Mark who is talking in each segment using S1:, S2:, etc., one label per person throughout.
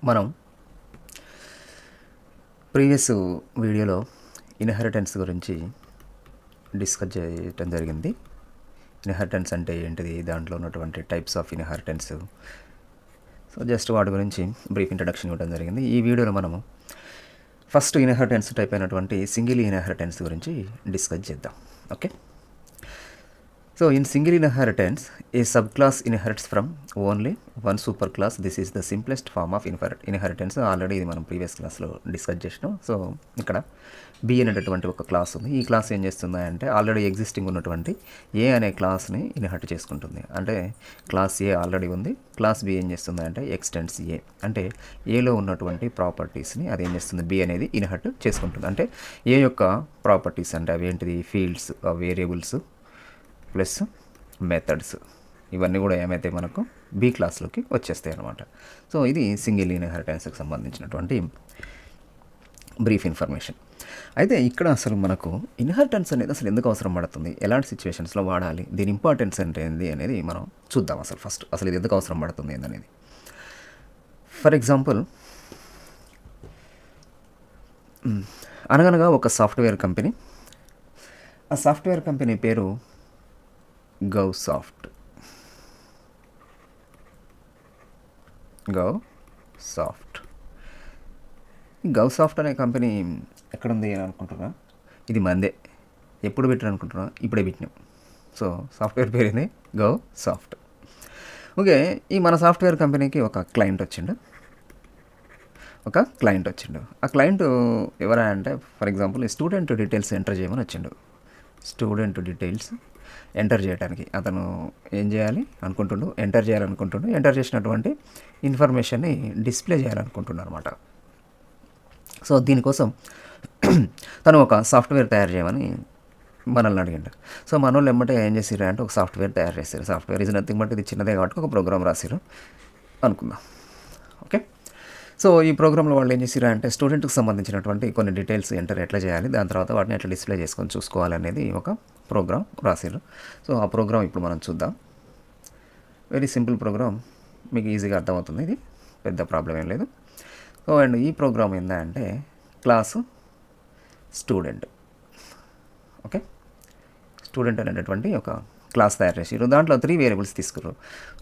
S1: మనం ప్రీవియస్ వీడియోలో ఇన్హెరిటెన్స్ గురించి డిస్కస్ చేయటం జరిగింది. ఇన్హెరిటెన్స్ అంటే ఏంటిది, దాంట్లో ఉన్నటువంటి types of inheritance, so just వాటి గురించి బ్రీఫ్ ఇంట్రడక్షన్ ఇవ్వడం జరిగింది. ఈ వీడియోలో మనము ఫస్ట్ ఇన్హెరిటెన్స్ టైప్ అయినటువంటి సింగిల్ ఇన్హెరిటెన్స్ గురించి డిస్కస్ చేద్దాం. Okay, so in single inheritance, a subclass inherits from only one superclass. This is the simplest form of inheritance. Already ఇది మనం ప్రీవియస్ క్లాస్లో డిస్కస్ చేసినాం. సో ఇక్కడ బి అనేటటువంటి ఒక క్లాస్ ఉంది. ఈ క్లాస్ ఏం చేస్తుంది అంటే ఆల్రెడీ ఎగ్జిస్టింగ్ ఉన్నటువంటి ఏ అనే క్లాస్ని ఇన్హెరిట్ చేసుకుంటుంది. అంటే క్లాస్ ఏ ఆల్రెడీ ఉంది, క్లాస్ బి ఏం చేస్తుంది అంటే ఎక్స్టెండ్స్ ఏ, అంటే ఏలో ఉన్నటువంటి ప్రాపర్టీస్ని అది ఏం చేస్తుంది, బి అనేది ఇన్హెరిట్ చేసుకుంటుంది. అంటే ఏ యొక్క ప్రాపర్టీస్ అంటే అవి ఏంటిది, ఫీల్డ్స్, వేరియబుల్స్ ప్లస్ మెథడ్స్, ఇవన్నీ కూడా ఏమైతే మనకు బి క్లాస్లోకి వచ్చేస్తాయి అన్నమాట. సో ఇది సింగిల్ ఇన్హెరిటెన్స్కి సంబంధించినటువంటి బ్రీఫ్ ఇన్ఫర్మేషన్. అయితే ఇక్కడ అసలు మనకు ఇన్హెరిటెన్స్ అనేది అసలు ఎందుకు అవసరం పడుతుంది, ఎలాంటి సిచ్యువేషన్స్లో వాడాలి, దీని ఇంపార్టెన్స్ అంటే ఏంది అనేది మనం చూద్దాం. అసలు ఇది ఎందుకు అవసరం పడుతుంది ఏందనేది. ఫర్ ఎగ్జాంపుల్, అనగనగా ఒక సాఫ్ట్వేర్ కంపెనీ, ఆ సాఫ్ట్వేర్ కంపెనీ పేరు గౌసాఫ్ట్. గౌసాఫ్ట్ అనే కంపెనీ ఎక్కడుంది అని అనుకుంటున్నా, ఇది మందే. ఎప్పుడు పెట్టారు అనుకుంటున్నా, ఇప్పుడే పెట్టినాం. సో సాఫ్ట్వేర్ పేరు ఇది గౌసాఫ్ట్. ఓకే, ఈ మన సాఫ్ట్వేర్ కంపెనీకి ఒక క్లయింట్ వచ్చిండు. ఆ క్లయింట్ ఎవరా అంటే, for example student details enter చేయమని వచ్చిండు. స్టూడెంట్ డీటెయిల్స్ ఎంటర్ చేయడానికి అతను ఏం చేయాలి అనుకుంటుండు, ఎంటర్ చేసినటువంటి ఇన్ఫర్మేషన్ని డిస్ప్లే చేయాలనుకుంటున్నాడు అనమాట. సో దీనికోసం తను ఒక సాఫ్ట్వేర్ తయారు చేయమని మనల్ని అడిగిండు. సో మన వాళ్ళు ఎమ్మటే ఏం చేసిరు అంటే ఒక సాఫ్ట్వేర్ తయారు చేశారు. సాఫ్ట్వేర్ ఈజ్ నథింగ్ బట్, ఇది చిన్నదే కాబట్టి ఒక ప్రోగ్రామ్ రాసిరు అనుకుందాం. ఓకే, సో ఈ ప్రోగ్రాంలో వాళ్ళు ఏం చేసిరా అంటే స్టూడెంట్కి సంబంధించినటువంటి కొన్ని డీటెయిల్స్ ఎంటర్ ఎట్లా చేయాలి, దాని తర్వాత వాటిని ఎట్లా డిస్ప్లే చేసుకొని చూసుకోవాలి అనేది ఒక ప్రోగ్రామ్ రాసిరు. సో ఆ ప్రోగ్రామ్ ఇప్పుడు మనం చూద్దాం. వెరీ సింపుల్ ప్రోగ్రామ్, మీకు ఈజీగా అర్థమవుతుంది, ఇది పెద్ద ప్రాబ్లం ఏం లేదు. సో అండ్ ఈ ప్రోగ్రామ్ ఏంటంటే క్లాసు స్టూడెంట్. ఓకే, స్టూడెంట్ అనేటటువంటి ఒక క్లాస్ తయారు చేసారు. దాంట్లో 3 వేరియబుల్స్ తీసుకున్నారు.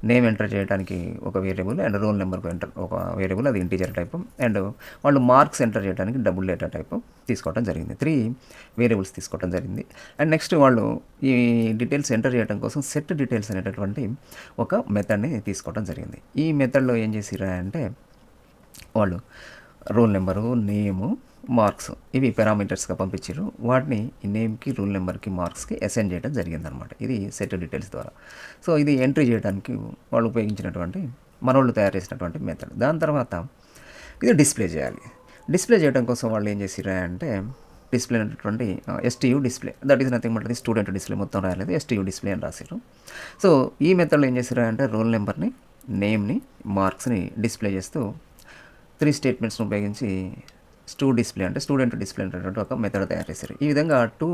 S1: నేమ్ ఎంటర్ చేయడానికి ఒక వేరియబుల్, అండ్ రోల్ నెంబర్కు ఒక వేరియబుల్, అది ఇంటీజర్ టైప్, అండ్ వాళ్ళు మార్క్స్ ఎంటర్ చేయడానికి డబుల్ డేటా టైప్ తీసుకోవడం జరిగింది. 3 వేరియబుల్స్ తీసుకోవడం జరిగింది. అండ్ నెక్స్ట్ వాళ్ళు ఈ డీటెయిల్స్ ఎంటర్ చేయడం కోసం సెట్ డీటెయిల్స్ అనేటటువంటి ఒక మెథడ్ని తీసుకోవడం జరిగింది. ఈ మెథడ్లో ఏం చేసిరా అంటే వాళ్ళు రోల్ నెంబరు, నేము, మార్క్స్, ఇవి పారామీటర్స్గా పంపించారు. వాటిని నేమ్కి, రోల్ నెంబర్కి, మార్క్స్కి అసైన్ చేయడం జరిగిందనమాట. ఇది సెట్ డీటెయిల్స్ ద్వారా. సో ఇది ఎంట్రీ చేయడానికి వాళ్ళు ఉపయోగించినటువంటి మనోళ్ళు తయారు చేసినటువంటి మెథడ్. దాని తర్వాత ఇది డిస్ప్లే చేయాలి. డిస్ప్లే చేయడం కోసం వాళ్ళు ఏం చేసిరా అంటే డిస్ప్లే అనేటువంటి STU display, that is nothing but student display, మొత్తం రాయలేదు, ఎస్టీయూ డిస్ప్లే అని రాశారు. సో ఈ మెథడ్లో ఏం చేసిరా అంటే రోల్ నెంబర్ని, నేమ్ని, మార్క్స్ని డిస్ప్లే చేస్తూ 3 స్టేట్మెంట్స్ని ఉపయోగించి డిస్ప్లే అంటే స్టూడెంట్ డిస్ప్లే అనేటువంటి ఒక మెథడ్ తయారు చేశారు. ఈ విధంగా 2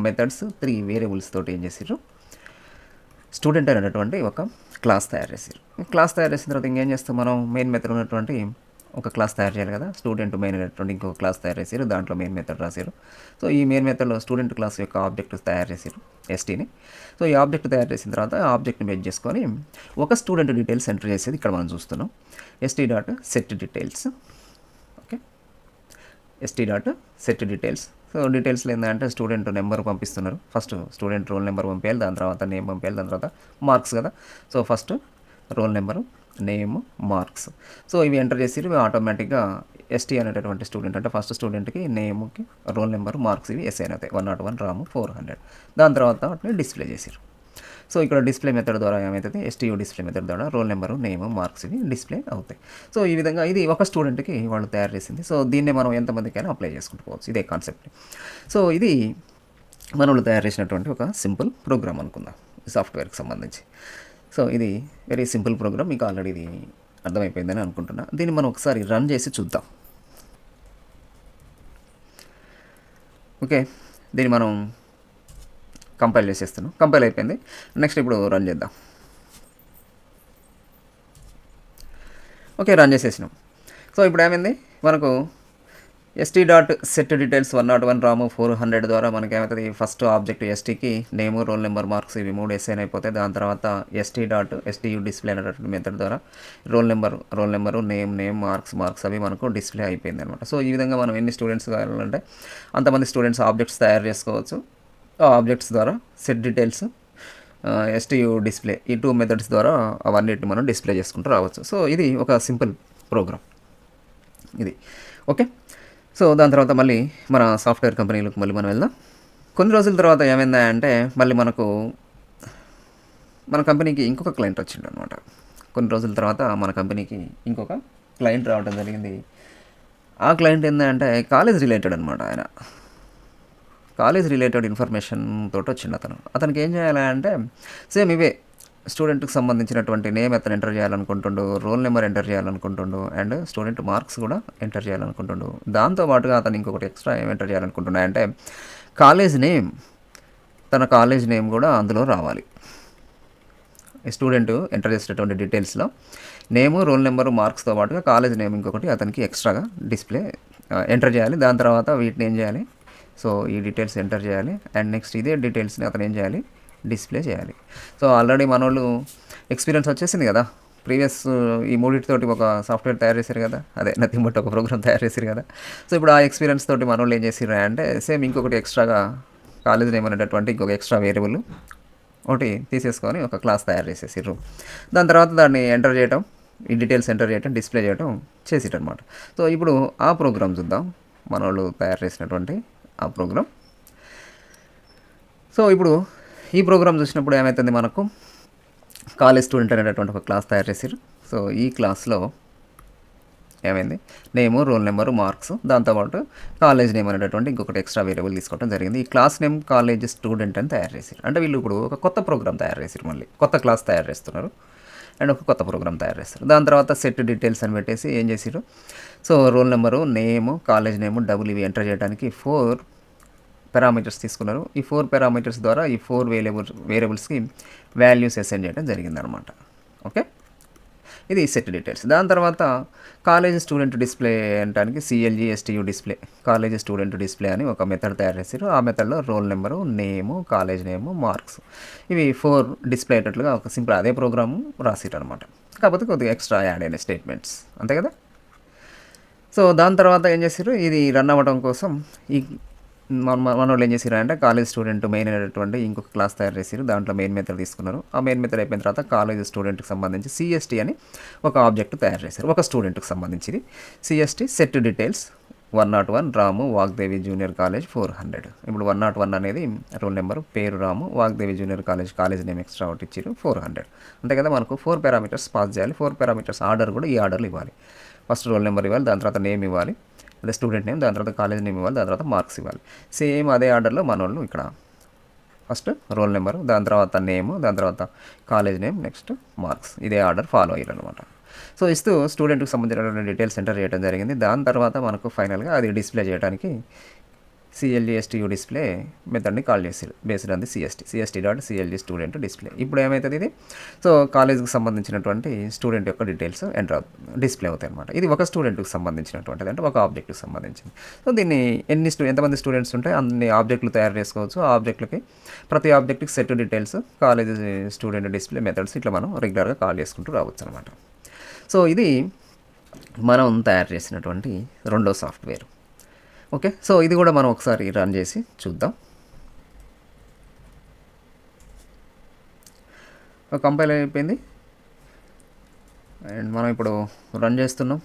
S1: మెథడ్స్ 3 వేరియబుల్స్ తోటి ఏం చేశారు, స్టూడెంట్ అనేటువంటి ఒక క్లాస్ తయారు చేశారు. క్లాస్ తయారు చేసిన తర్వాత ఇంకేం చేస్తాం, మనం మెయిన్ మెథడ్ ఉన్నటువంటి ఒక క్లాస్ తయారు చేయాలి కదా. స్టూడెంట్ మెయిన్ అనేటువంటి ఇంకొక క్లాస్ తయారు చేశారు, దాంట్లో మెయిన్ మెథడ్ రాశారు. సో ఈ మెయిన్ మెథడ్లో స్టూడెంట్ క్లాస్ యొక్క ఆబ్జెక్ట్ తయారు చేశారు, ఎస్టీని. సో ఈ ఆబ్జెక్ట్ తయారు చేసిన తర్వాత ఆ ఆబ్జెక్ట్ని బేస్ చేసుకొని ఒక స్టూడెంట్ డీటెయిల్స్ ఎంటర్ చేసేది ఇక్కడ మనం చూస్తున్నాం. st.set details. Okay, st.set details. So డీటెయిల్స్లో ఏంటంటే స్టూడెంట్ నెంబర్ పంపిస్తున్నారు. ఫస్ట్ స్టూడెంట్ రోల్ నెంబర్ పంపించాలి, దాని తర్వాత నేమ్ పంపించాలి, దాని తర్వాత మార్క్స్ కదా. So first roll number, name, marks. So ఇవి ఎంటర్ చేసి ఆటోమేటిక్గా ఎస్టీ అనేటటువంటి స్టూడెంట్ అంటే ఫస్ట్ స్టూడెంట్కి నేమ్కి, రోల్ నెంబర్, మార్క్స్ ఇవి అసైన్ అవుతాయి. 101, రాము 400. దాని తర్వాత వాటిని డిస్ప్లే చేశారు. సో ఇక్కడ డిస్ప్లే మెథడ్ ద్వారా ఏమవుతుంది, ఎస్టీయూ డిస్ప్లే మెథడ్ ద్వారా రోల్ నెంబరు, నేమ్, మార్క్స్ ఇవి డిస్ప్లే అవుతాయి. సో ఈ విధంగా ఇది ఒక స్టూడెంట్కి వాళ్ళు తయారు చేసింది. సో దీన్నే మనం ఎంతమందికైనా అప్లై చేసుకుంటూ పోవచ్చు, ఇదే కాన్సెప్ట్. సో ఇది మన వాళ్ళు తయారు చేసినటువంటి ఒక సింపుల్ ప్రోగ్రామ్ అనుకుందాం సాఫ్ట్వేర్కి సంబంధించి. సో ఇది వెరీ సింపుల్ ప్రోగ్రామ్, మీకు ఆల్రెడీ ఇది అర్థమైపోయిందని అనుకుంటున్నా. దీన్ని మనం ఒకసారి రన్ చేసి చూద్దాం. ఓకే, దీన్ని మనం కంపైల్ చేసేస్తున్నాం. కంపైల్ అయిపోయింది. నెక్స్ట్ ఇప్పుడు రన్ చేద్దాం. Okay, run చేసేసినాం. సో ఇప్పుడు ఏమైంది మనకు ఎస్టీ డాట్ సెట్ డీటెయిల్స్ 101 రాము 400 ద్వారా మనకి ఏమవుతుంది, ఫస్ట్ ఆబ్జెక్ట్ ఎస్టీకి నేము రోల్ నెంబర్ మార్క్స్ ఇవి 3 ఎస్ఐన్ అయిపోతాయి. దాని తర్వాత ఎస్టీ డాట్ ఎస్టీయూ డిస్ప్లే అనేటటువంటి మెథడ్ ద్వారా రోల్ నెంబరు నేమ్ మార్క్స్ అవి మనకు డిస్ప్లే అయిపోయింది అనమాట. సో ఈ విధంగా మనం ఎన్ని స్టూడెంట్స్ కావాలంటే అంతమంది స్టూడెంట్స్ ఆబ్జెక్ట్స్ తయారు చేసుకోవచ్చు. ఆ ఆబ్జెక్ట్స్ ద్వారా సెట్ డీటెయిల్స్ ఎస్టీయూ డిస్ప్లే ఈ 2 మెథడ్స్ ద్వారా అవన్నిటిని మనం డిస్ప్లే చేసుకుంటూ రావచ్చు. సో ఇది ఒక సింపుల్ ప్రోగ్రామ్ ఇది. ఓకే, సో దాని తర్వాత మళ్ళీ మన సాఫ్ట్వేర్ కంపెనీలకు మళ్ళీ మనం వెళ్దాం. కొన్ని రోజుల తర్వాత ఏమైందా అంటే మళ్ళీ మన కంపెనీకి ఇంకొక క్లయింట్ వచ్చిండు అనమాట. కొన్ని రోజుల తర్వాత మన కంపెనీకి ఇంకొక క్లయింట్ రావడం జరిగింది. ఆ క్లయింట్ ఏంటంటే కాలేజ్ రిలేటెడ్ అనమాట. ఆయన కాలేజ్ రిలేటెడ్ ఇన్ఫర్మేషన్ తోటి వచ్చిండు. అతనికి ఏం చేయాలంటే సేమ్ ఇవే స్టూడెంట్కి సంబంధించినటువంటి నేమ్ అతను ఎంటర్ చేయాలనుకుంటుండు, రోల్ నెంబర్ ఎంటర్ చేయాలనుకుంటుండు, అండ్ స్టూడెంట్ మార్క్స్ కూడా ఎంటర్ చేయాలనుకుంటుండు. దాంతోపాటుగా అతను ఇంకొకటి ఎక్స్ట్రా ఏం ఎంటర్ చేయాలనుకుంటున్నా అంటే తన కాలేజ్ నేమ్ కూడా అందులో రావాలి. స్టూడెంట్ ఎంటర్ చేసేటటువంటి డీటెయిల్స్లో నేము రోల్ నెంబరు మార్క్స్తో పాటుగా కాలేజ్ నేమ్ ఇంకొకటి అతనికి ఎక్స్ట్రాగా డిస్ప్లే ఎంటర్ చేయాలి. దాని తర్వాత వీటిని ఏం చేయాలి, సో ఈ డీటెయిల్స్ ఎంటర్ చేయాలి. అండ్ నెక్స్ట్ ఇదే డీటెయిల్స్ని అతను ఏం చేయాలి, డిస్ప్లే చేయాలి. సో ఆల్రెడీ మన వాళ్ళు ఎక్స్పీరియన్స్ వచ్చేసింది కదా, ప్రీవియస్ ఈ మూడింటితోటి ఒక సాఫ్ట్వేర్ తయారు చేశారు కదా, అదే నథింగ్ బట్ ఒక ప్రోగ్రామ్ తయారు చేశారు కదా. సో ఇప్పుడు ఆ ఎక్స్పీరియన్స్ తోటి మన వాళ్ళు ఏం చేసిర్రు అంటే సేమ్ ఇంకొకటి ఎక్స్ట్రాగా కాలేజ్ నేమ్ అనేటటువంటి ఇంకొక ఎక్స్ట్రా వేరియబుల్ ఒకటి తీసేసుకొని ఒక క్లాస్ తయారు చేసేసారు. దాని తర్వాత దాన్ని ఎంటర్ చేయటం, ఈ డీటెయిల్స్ ఎంటర్ చేయటం, డిస్ప్లే చేయటం చేసేటనమాట. సో ఇప్పుడు ఆ ప్రోగ్రామ్ చూద్దాం, మన వాళ్ళు తయారు చేసినటువంటి ఆ ప్రోగ్రామ్. సో ఇప్పుడు ఈ ప్రోగ్రామ్ చూసినప్పుడు ఏమవుతుంది, మనకు కాలేజ్ స్టూడెంట్ అనేటటువంటి ఒక క్లాస్ తయారు చేసారు. సో ఈ క్లాస్లో ఏమైంది, నేము రోల్ నెంబరు మార్క్స్, దాంతోపాటు కాలేజ్ నేమ్ అనేటటువంటి ఇంకొకటి ఎక్స్ట్రా వేరియబుల్ తీసుకోవడం జరిగింది. ఈ క్లాస్ నేమ్ కాలేజ్ స్టూడెంట్ అని తయారు చేశారు. అంటే వీళ్ళు ఇప్పుడు ఒక కొత్త ప్రోగ్రామ్ తయారు చేశారు, మళ్ళీ కొత్త క్లాస్ తయారు చేస్తున్నారు అండ్ ఒక కొత్త ప్రోగ్రామ్ తయారు చేస్తారు. దాని తర్వాత సెట్ డీటెయిల్స్ అని పెట్టేసి ఏం చేసారు, సో రోల్ నెంబరు, నేము, కాలేజ్ నేము, డబుల్ ఇవి ఎంటర్ చేయడానికి 4 పారామీటర్స్ తీసుకున్నారు. ఈ 4 పారామీటర్స్ ద్వారా ఈ 4 వేరియబుల్స్కి వాల్యూస్ అసైన్ చేయడం జరిగిందనమాట. ఓకే, ఇది సెట్ డీటెయిల్స్. దాని తర్వాత కాలేజ్ స్టూడెంట్ డిస్ప్లే అనడానికి CLGSTU display, college student display అని ఒక మెథడ్ తయారు చేశారు. ఆ మెథడ్లో రోల్ నెంబరు, నేము, కాలేజ్ నేము, మార్క్స్ ఇవి 4 డిస్ప్లే అయ్యేటట్లుగా ఒక సింపుల్ అదే ప్రోగ్రాము రాసిరు అనమాట. కాకపోతే కొద్దిగా ఎక్స్ట్రా యాడ్ అయిన స్టేట్మెంట్స్, అంతే కదా. సో దాని తర్వాత ఏం చేశారు, ఇది రన్ అవ్వడం కోసం ఈ మన వాళ్ళు ఏం చేసారు అంటే కాలేజ్ స్టూడెంట్ మెయిన్ అనేటువంటి ఇంకొక క్లాస్ తయారు చేసారు. దాంట్లో మెయిన్ మెథడ్ తీసుకున్నారు. ఆ మెయిన్ మెథడ్ అయిపోయిన తర్వాత కాలేజ్ స్టూడెంట్కి సంబంధించి CST అని ఒక ఆబ్జెక్ట్ తయారు చేశారు, ఒక స్టూడెంట్కి సంబంధించి. CST set details 101 Ramu Vagdevi junior college 400. ఇప్పుడు 101 అనేది రోల్ నెంబర్, పేరు Ramu, Vagdevi junior college name extra ఒకటి ఇచ్చారు 400. అంతే కదా, మనకు 4 పారామీటర్స్ పాస్ చేయాలి. 4 పారామీటర్స్ ఆర్డర్ కూడా ఈ ఆర్డర్లు ఇవ్వాలి. ఫస్ట్ రోల్ నెంబర్ ఇవ్వాలి, దాని తర్వాత నేమ్ ఇవ్వాలి, అదే స్టూడెంట్ నేమ్, దాని తర్వాత కాలేజ్ నేమ్ ఇవ్వాలి, దాని తర్వాత మార్క్స్ ఇవ్వాలి. సేమ్ అదే ఆర్డర్లో మన వాళ్ళు ఇక్కడ ఫస్ట్ రోల్ నెంబరు, దాని తర్వాత నేము, దాని తర్వాత కాలేజ్ నేమ్, నెక్స్ట్ మార్క్స్, ఇదే ఆర్డర్ ఫాలో అయ్యారు అనమాట. సో ఇస్తూ స్టూడెంట్కి సంబంధించిన డీటెయిల్స్ ఎంటర్ చేయడం జరిగింది. దాని తర్వాత మనకు ఫైనల్గా అది డిస్ప్లే చేయడానికి CLGSTU డిస్ప్లే మెథడ్ని కాల్ చేసారు, based on the CST.CLG student display. ఇప్పుడు ఏమవుతుంది, ఇది సో కాలేజ్కి సంబంధించినటువంటి స్టూడెంట్ యొక్క డీటెయిల్స్ డిస్ప్లే అవుతాయి అనమాట. ఇది ఒక స్టూడెంట్కి సంబంధించినటువంటిది, అంటే ఒక ఆబ్జెక్ట్కి సంబంధించింది. సో దీన్ని ఎంతమంది స్టూడెంట్స్ ఉంటే అన్ని ఆబ్జెక్టులు తయారు చేసుకోవచ్చు. ఆ ఆబ్జెక్టులకి ప్రతి ఆబ్జెక్ట్కి set details, college student display methods ఇట్లా మనం రెగ్యులర్గా కాల్ చేసుకుంటూ రావచ్చు అనమాట. సో ఇది మనం తయారు చేసినటువంటి రెండో సాఫ్ట్వేర్. ఓకే, సో ఇది కూడా మనం ఒకసారి రన్ చేసి చూద్దాం. కంపైల్ అయిపోయింది అండ్ మనం ఇప్పుడు రన్ చేస్తున్నాం.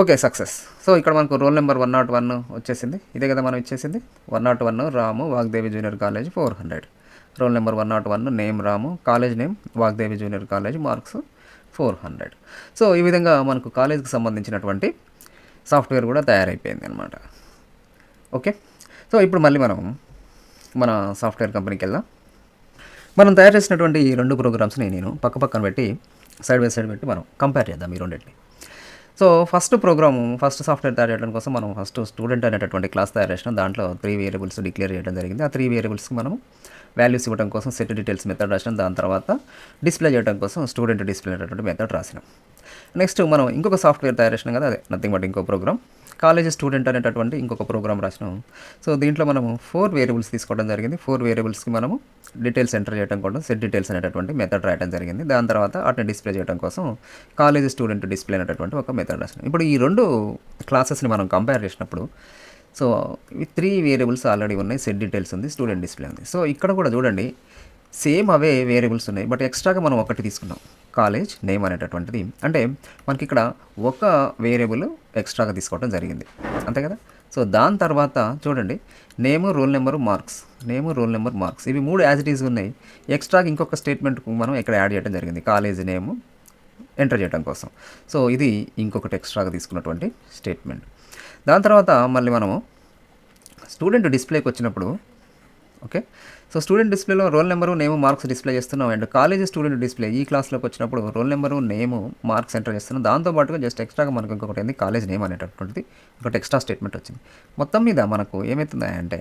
S1: Okay, success. సో ఇక్కడ మనకు రోల్ నెంబర్ 101 వచ్చేసింది. ఇదే కదా మనం ఇచ్చేసింది, 101 Ramu Vagdevi junior college 400. Roll number 101, name Ramu, college name Vagdevi junior college, marks 400. So ఈ విధంగా మనకు కాలేజ్కి సంబంధించినటువంటి సాఫ్ట్వేర్ కూడా తయారైపోయింది అనమాట. ఓకే, సో ఇప్పుడు మళ్ళీ మనం మన సాఫ్ట్వేర్ కంపెనీకి వెళ్దాం. మనం తయారు చేసినటువంటి ఈ 2 ప్రోగ్రామ్స్ని నేను పక్కన పెట్టి సైడ్ బై సైడ్ పెట్టి మనం కంపేర్ చేద్దాం ఈ రెండింటిని. సో ఫస్ట్ సాఫ్ట్వేర్ తయారు చేయడం కోసం మనం ఫస్ట్ స్టూడెంట్ అనేటటువంటి క్లాస్ తయారు చేసినాం. దాంట్లో 3 వేరియబుల్స్ డిక్లేర్ చేయడం జరిగింది. ఆ 3 వేరియబుల్స్కి మనం వాల్యూస్ ఇవ్వడం కోసం సెట్ డీటెయిల్స్ మెథడ్ రాసినాం. దాని తర్వాత డిస్ప్లే చేయడం కోసం స్టూడెంట్ డిస్ప్లే అనేటువంటి మెథడ్ రాసినాం. నెక్స్ట్ మనం ఇంకొక సాఫ్ట్వేర్ తయారు చేసినాం కదా, అదే నథింగ్ బట్ ఇంకో ప్రోగ్రామ్ కాలేజ్ స్టూడెంట్ అనేటటువంటి ఇంకొక ప్రోగ్రామ్ రాసినాం. సో దీంట్లో మనము 4 వేరియబుల్స్ తీసుకోవడం జరిగింది. 4 వేరియబుల్స్కి మనము డీటెయిల్స్ ఎంటర్ చేయడం కోసం సెట్ డీటెయిల్స్ అనేటటువంటి మెథడ్ రాయడం జరిగింది. దాని తర్వాత వాటిని డిస్ప్లే చేయడం కోసం కాలేజ్ స్టూడెంట్ డిస్ప్లే అనేటటువంటి ఒక మెథడ్ రాసినాం. ఇప్పుడు ఈ 2 క్లాసెస్ని మనం కంపేర్ చేసినప్పుడు సో ఈ 3 వేరియబుల్స్ ఆల్రెడీ ఉన్నాయి, సెట్ డీటెయిల్స్ ఉంది, స్టూడెంట్ డిస్ప్లే ఉంది. సో ఇక్కడ కూడా చూడండి సేమ్ అవే వేరియబుల్స్ ఉన్నాయి, బట్ ఎక్స్ట్రాగా మనం ఒకటి తీసుకున్నాం, కాలేజ్ నేమ్ అనేటటువంటిది. అంటే మనకి ఇక్కడ ఒక వేరియబుల్ ఎక్స్ట్రాగా తీసుకోవడం జరిగింది, అంతే కదా. సో దాని తర్వాత చూడండి నేము రోల్ నెంబరు మార్క్స్, ఇవి 3 యాజ్ ఇట్ ఈజ్ ఉన్నాయి. ఎక్స్ట్రాగా ఇంకొక స్టేట్మెంట్ మనం ఇక్కడ యాడ్ చేయడం జరిగింది, కాలేజ్ నేము ఎంటర్ చేయడం కోసం. సో ఇది ఇంకొకటి ఎక్స్ట్రాగా తీసుకున్నటువంటి స్టేట్మెంట్. దాని తర్వాత మళ్ళీ మనము స్టూడెంట్ డిస్ప్లేకి వచ్చినప్పుడు ఓకే, సో స్టూడెంట్ డిస్ప్లేలో రోల్ నెంబరు నేము మార్క్స్ డిస్ప్లే చేస్తున్నాం. అండ్ కాలేజ్ స్టూడెంట్ డిస్ప్లే ఈ క్లాస్లోకి వచ్చినప్పుడు రోల్ నెంబరు నేము మార్క్స్ ఎంటర్ చేస్తున్నాం. దాంతోపాటుగా జస్ట్ ఎక్స్ట్రాగా మనకు ఇంకొకటి ఏంది, కాలేజ్ నేమ్ అనేటటువంటిది ఒకటి ఎక్స్ట్రా స్టేట్మెంట్ వచ్చింది. మొత్తం మీద మనకు ఏమవుతుందంటే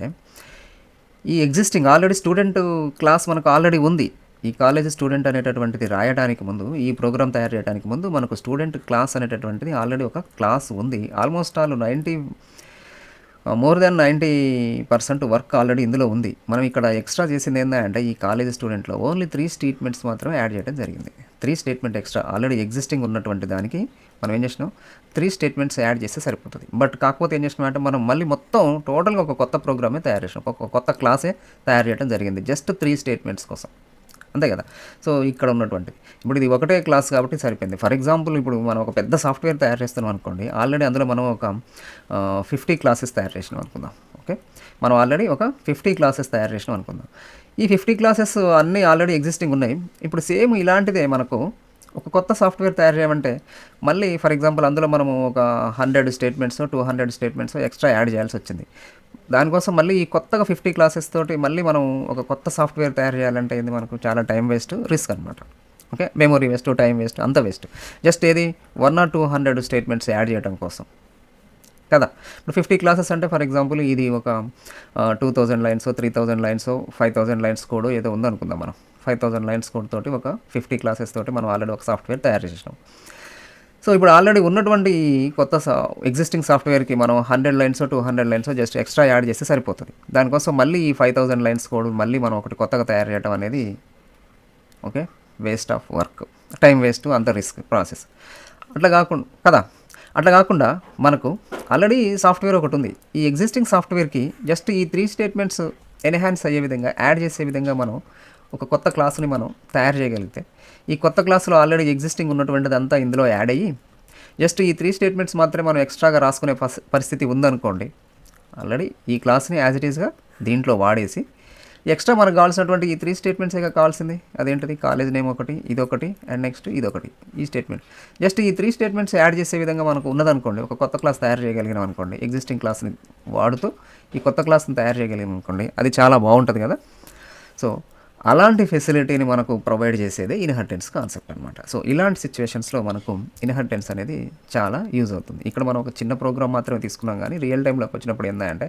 S1: ఈ ఎగ్జిస్టింగ్ ఆల్రెడీ స్టూడెంట్ క్లాస్ మనకు ఆల్రెడీ ఉంది. ఈ కాలేజ్ స్టూడెంట్ అనేటటువంటిది రాయడానికి ముందు, ఈ ప్రోగ్రామ్ తయారు చేయడానికి ముందు మనకు స్టూడెంట్ క్లాస్ అనేటటువంటిది ఆల్రెడీ ఒక క్లాస్ ఉంది. Almost all more than 90% work already ఇందులో ఉంది. మనం ఇక్కడ ఎక్స్ట్రా చేసింది ఏంటంటే ఈ కాలేజ్ స్టూడెంట్లో ఓన్లీ 3 స్టేట్మెంట్స్ మాత్రమే యాడ్ చేయడం జరిగింది. 3 స్టేట్మెంట్ ఎక్స్ట్రా ఆల్రెడీ ఎగ్జిస్టింగ్ ఉన్నటువంటి దానికి మనం ఏం చేసినాం, 3 స్టేట్మెంట్స్ యాడ్ చేస్తే సరిపోతుంది. బట్ కాకపోతే ఏం చేసినాం అంటే మనం మళ్ళీ మొత్తం టోటల్గా ఒక కొత్త ప్రోగ్రామే తయారు చేసినాం, ఒక కొత్త క్లాసే తయారు చేయడం జరిగింది జస్ట్ 3 స్టేట్మెంట్స్ కోసం, అంతే కదా. సో ఇక్కడ ఉన్నటువంటిది ఇప్పుడు ఇది ఒకటే క్లాస్ కాబట్టి సరిపోయింది. ఫర్ ఎగ్జాంపుల్ ఇప్పుడు మనం ఒక పెద్ద సాఫ్ట్వేర్ తయారు చేస్తున్నాం అనుకోండి, ఆల్రెడీ అందులో మనం ఒక 50 క్లాసెస్ తయారు చేసినాం అనుకుందాం. ఓకే, మనం ఆల్రెడీ ఒక 50 క్లాసెస్ తయారు చేసినాం అనుకుందాం. ఈ 50 క్లాసెస్ అన్నీ ఆల్రెడీ ఎగ్జిస్టింగ్ ఉన్నాయి. ఇప్పుడు సేమ్ ఇలాంటిదే మనకు ఒక కొత్త సాఫ్ట్వేర్ తయారు చేయమంటే మళ్ళీ ఫర్ ఎగ్జాంపుల్ అందులో మనము ఒక 100 స్టేట్మెంట్స్ 200 స్టేట్మెంట్స్ ఎక్స్ట్రా యాడ్ చేయాల్సి వచ్చింది. దానికోసం మళ్ళీ ఈ కొత్తగా 50 క్లాసెస్ తోటి మళ్ళీ మనం ఒక కొత్త సాఫ్ట్వేర్ తయారు చేయాలంటే ఏంది, మనకు చాలా టైం వేస్ట్, రిస్క్ అనమాట. Okay, memory waste, time waste, అంత వేస్ట్. జస్ట్ ఏది 100 or 200 స్టేట్మెంట్స్ యాడ్ చేయడం కోసం కదా. ఇప్పుడు 50 క్లాసెస్ అంటే ఫర్ ఎగ్జాంపుల్ ఇది ఒక 2000 లైన్స్ 3000 లైన్స్ 5000 లైన్స్ కోడ్ ఏదో ఉందనుకుందాం. మనం 5000 లైన్స్ కోడ్ తోటి ఒక 50 క్లాసెస్ తోటి మనం ఆల్రెడీ ఒక సాఫ్ట్వేర్ తయారు చేసినాం. సో ఇప్పుడు ఆల్రెడీ ఉన్నటువంటి కొత్త ఎగ్జిస్టింగ్ సాఫ్ట్వేర్కి మనం 100 lines 200 lines just extra add చేస్తే సరిపోతుంది. దానికోసం మళ్ళీ ఈ 5000 లైన్స్ కోడ్ మళ్ళీ మనం ఒకటి కొత్తగా తయారు చేయడం అనేది okay waste of work, time waste, అంత రిస్క్ ప్రాసెస్. అట్లా కాకుండా మనకు ఆల్రెడీ సాఫ్ట్వేర్ ఒకటి ఉంది. ఈ ఎగ్జిస్టింగ్ సాఫ్ట్వేర్కి జస్ట్ ఈ 3 స్టేట్మెంట్స్ ఎన్హాన్స్ అయ్యే విధంగా, యాడ్ చేసే విధంగా మనం ఒక కొత్త క్లాస్ని మనం తయారు చేయగలిగితే, ఈ కొత్త క్లాసులో ఆల్రెడీ ఎగ్జిస్టింగ్ ఉన్నటువంటిది అంతా ఇందులో యాడ్ అయ్యి జస్ట్ ఈ 3 స్టేట్మెంట్స్ మాత్రమే మనం ఎక్స్ట్రాగా రాసుకునే పరిస్థితి ఉందనుకోండి. ఆల్రెడీ ఈ క్లాస్ని యాజ్ ఇట్ ఈస్గా దీంట్లో వాడేసి ఎక్స్ట్రా మనకు కావాల్సినటువంటి ఈ 3 స్టేట్మెంట్సే కావాల్సింది. అదేంటిది, కాలేజ్ నేమ్ ఒకటి, ఇదొకటి, అండ్ నెక్స్ట్ ఇదొకటి, ఈ స్టేట్మెంట్. జస్ట్ ఈ 3 స్టేట్మెంట్స్ యాడ్ చేసే విధంగా మనకు ఉన్నదనుకోండి, ఒక కొత్త క్లాస్ తయారు చేయగలిగినాం అనుకోండి, ఎగ్జిస్టింగ్ క్లాస్ని వాడుతూ ఈ కొత్త క్లాస్ని తయారు చేయగలిగినాం అనుకోండి, అది చాలా బాగుంటుంది కదా. సో అలాంటి ఫెసిలిటీని మనకు ప్రొవైడ్ చేసేదే ఇన్హెరిటెన్స్ కాన్సెప్ట్ అనమాట. సో ఇలాంటి సిచ్యువేషన్స్లో మనకు ఇన్హెరిటెన్స్ అనేది చాలా యూజ్ అవుతుంది. ఇక్కడ మనం ఒక చిన్న ప్రోగ్రామ్ మాత్రమే తీసుకున్నాం, కానీ రియల్ టైంలోకి వచ్చినప్పుడు ఏంటంటే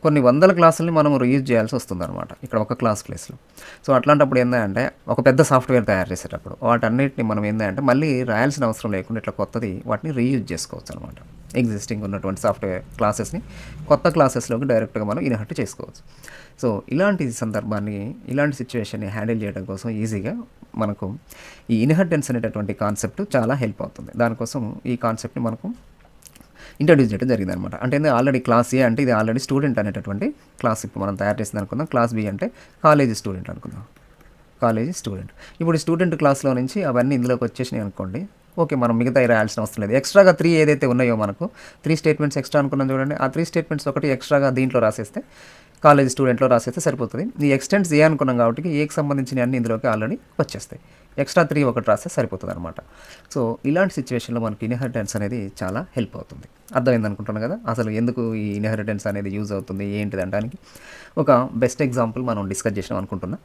S1: కొన్ని వందల క్లాసుల్ని మనం రీయూజ్ చేయాల్సి వస్తుంది అనమాట ఇక్కడ ఒక క్లాస్ ప్లేస్లో. సో అట్లాంటప్పుడు ఏంటంటే ఒక పెద్ద సాఫ్ట్వేర్ తయారు చేసేటప్పుడు వాటన్నిటిని మనం ఏంటంటే మళ్ళీ రాయాల్సిన అవసరం లేకుండా ఇట్లా కొత్తది వాటిని రీయూజ్ చేసుకోవచ్చు అనమాట. ఎగ్జిస్టింగ్ ఉన్నటువంటి సాఫ్ట్వేర్ క్లాసెస్ని కొత్త క్లాసెస్లోకి డైరెక్ట్గా మనం ఇన్హెర్ట్ చేసుకోవచ్చు. సో ఇలాంటి సందర్భాన్ని, ఇలాంటి సిచ్యువేషన్ని హ్యాండిల్ చేయడం కోసం ఈజీగా మనకు ఈ ఇన్హెరిటెన్స్ అనేటటువంటి కాన్సెప్ట్ చాలా హెల్ప్ అవుతుంది. దానికోసం ఈ కాన్సెప్ట్ని మనకు ఇంట్రడ్యూస్ చేయడం జరిగింది అనమాట. అంటే ఆల్రెడీ క్లాస్ ఏ అంటే ఇది ఆల్రెడీ స్టూడెంట్ అనేటటువంటి క్లాస్ ఇప్పుడు మనం తయారు చేసింది అనుకుందాం. క్లాస్ బి అంటే కాలేజ్ స్టూడెంట్ అనుకుందాం, కాలేజ్ స్టూడెంట్. ఇప్పుడు స్టూడెంట్ క్లాస్లో నుంచి అవన్నీ ఇందులోకి వచ్చేసినాయి అనుకోండి. ఓకే, మనం మిగతా రాయాల్సిన అవసరం లేదు. ఎక్స్ట్రాగా 3 ఏదైతే ఉన్నాయో మనకు 3 స్టేట్మెంట్స్ ఎక్స్ట్రా అనుకున్నాం చూడండి, ఆ 3 స్టేట్మెంట్స్ ఒకటి ఎక్స్ట్రాగా దీంట్లో రాసేస్తే, కాలేజ్ స్టూడెంట్లో రాసేస్తే సరిపోతుంది. ఈ ఎక్స్టెంట్స్ ఏ అనుకున్నాం కాబట్టి ఏకి సంబంధించిన అన్ని ఇందులోకి ఆల్రెడీ వచ్చేస్తాయి. ఎక్స్ట్రా 3 ఒకటి రాస్తే సరిపోతుంది అనమాట. సో ఇలాంటి సిచ్యువేషన్లో మనకి ఇన్హెరిటెన్స్ అనేది చాలా హెల్ప్ అవుతుంది. అర్థమైంది అనుకుంటున్నాను కదా, అసలు ఎందుకు ఈ ఇన్హెరిటెన్స్ అనేది యూజ్ అవుతుంది ఏంటిది అనడానికి ఒక బెస్ట్ ఎగ్జాంపుల్ మనం డిస్కస్ చేసినాం అనుకుంటున్నా.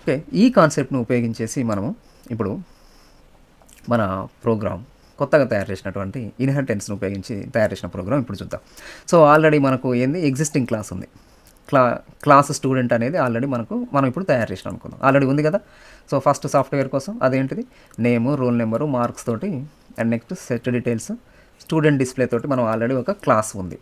S1: ఓకే, ఈ కాన్సెప్ట్ను ఉపయోగించేసి మనము ఇప్పుడు మన ప్రోగ్రామ్ కొత్తగా తయారు చేసినటువంటి ఇన్హెరిటెన్స్ని ఉపయోగించి తయారు చేసిన ప్రోగ్రామ్ ఇప్పుడు చూద్దాం. సో ఆల్రెడీ మనకు ఏంది ఎగ్జిస్టింగ్ క్లాస్ ఉంది. క్లాస్ స్టూడెంట్ అనేది ఆల్రెడీ మనం ఇప్పుడు తయారు చేసినాం అనుకుందాం. ఆల్రెడీ ఉంది కదా. సో ఫస్ట్ సాఫ్ట్వేర్ కోసం అదేంటిది నేము, రోల్ నెంబరు, మార్క్స్ తోటి and next set details, student display తోటి మనం ఆల్రెడీ ఒక క్లాస్ ఉంది.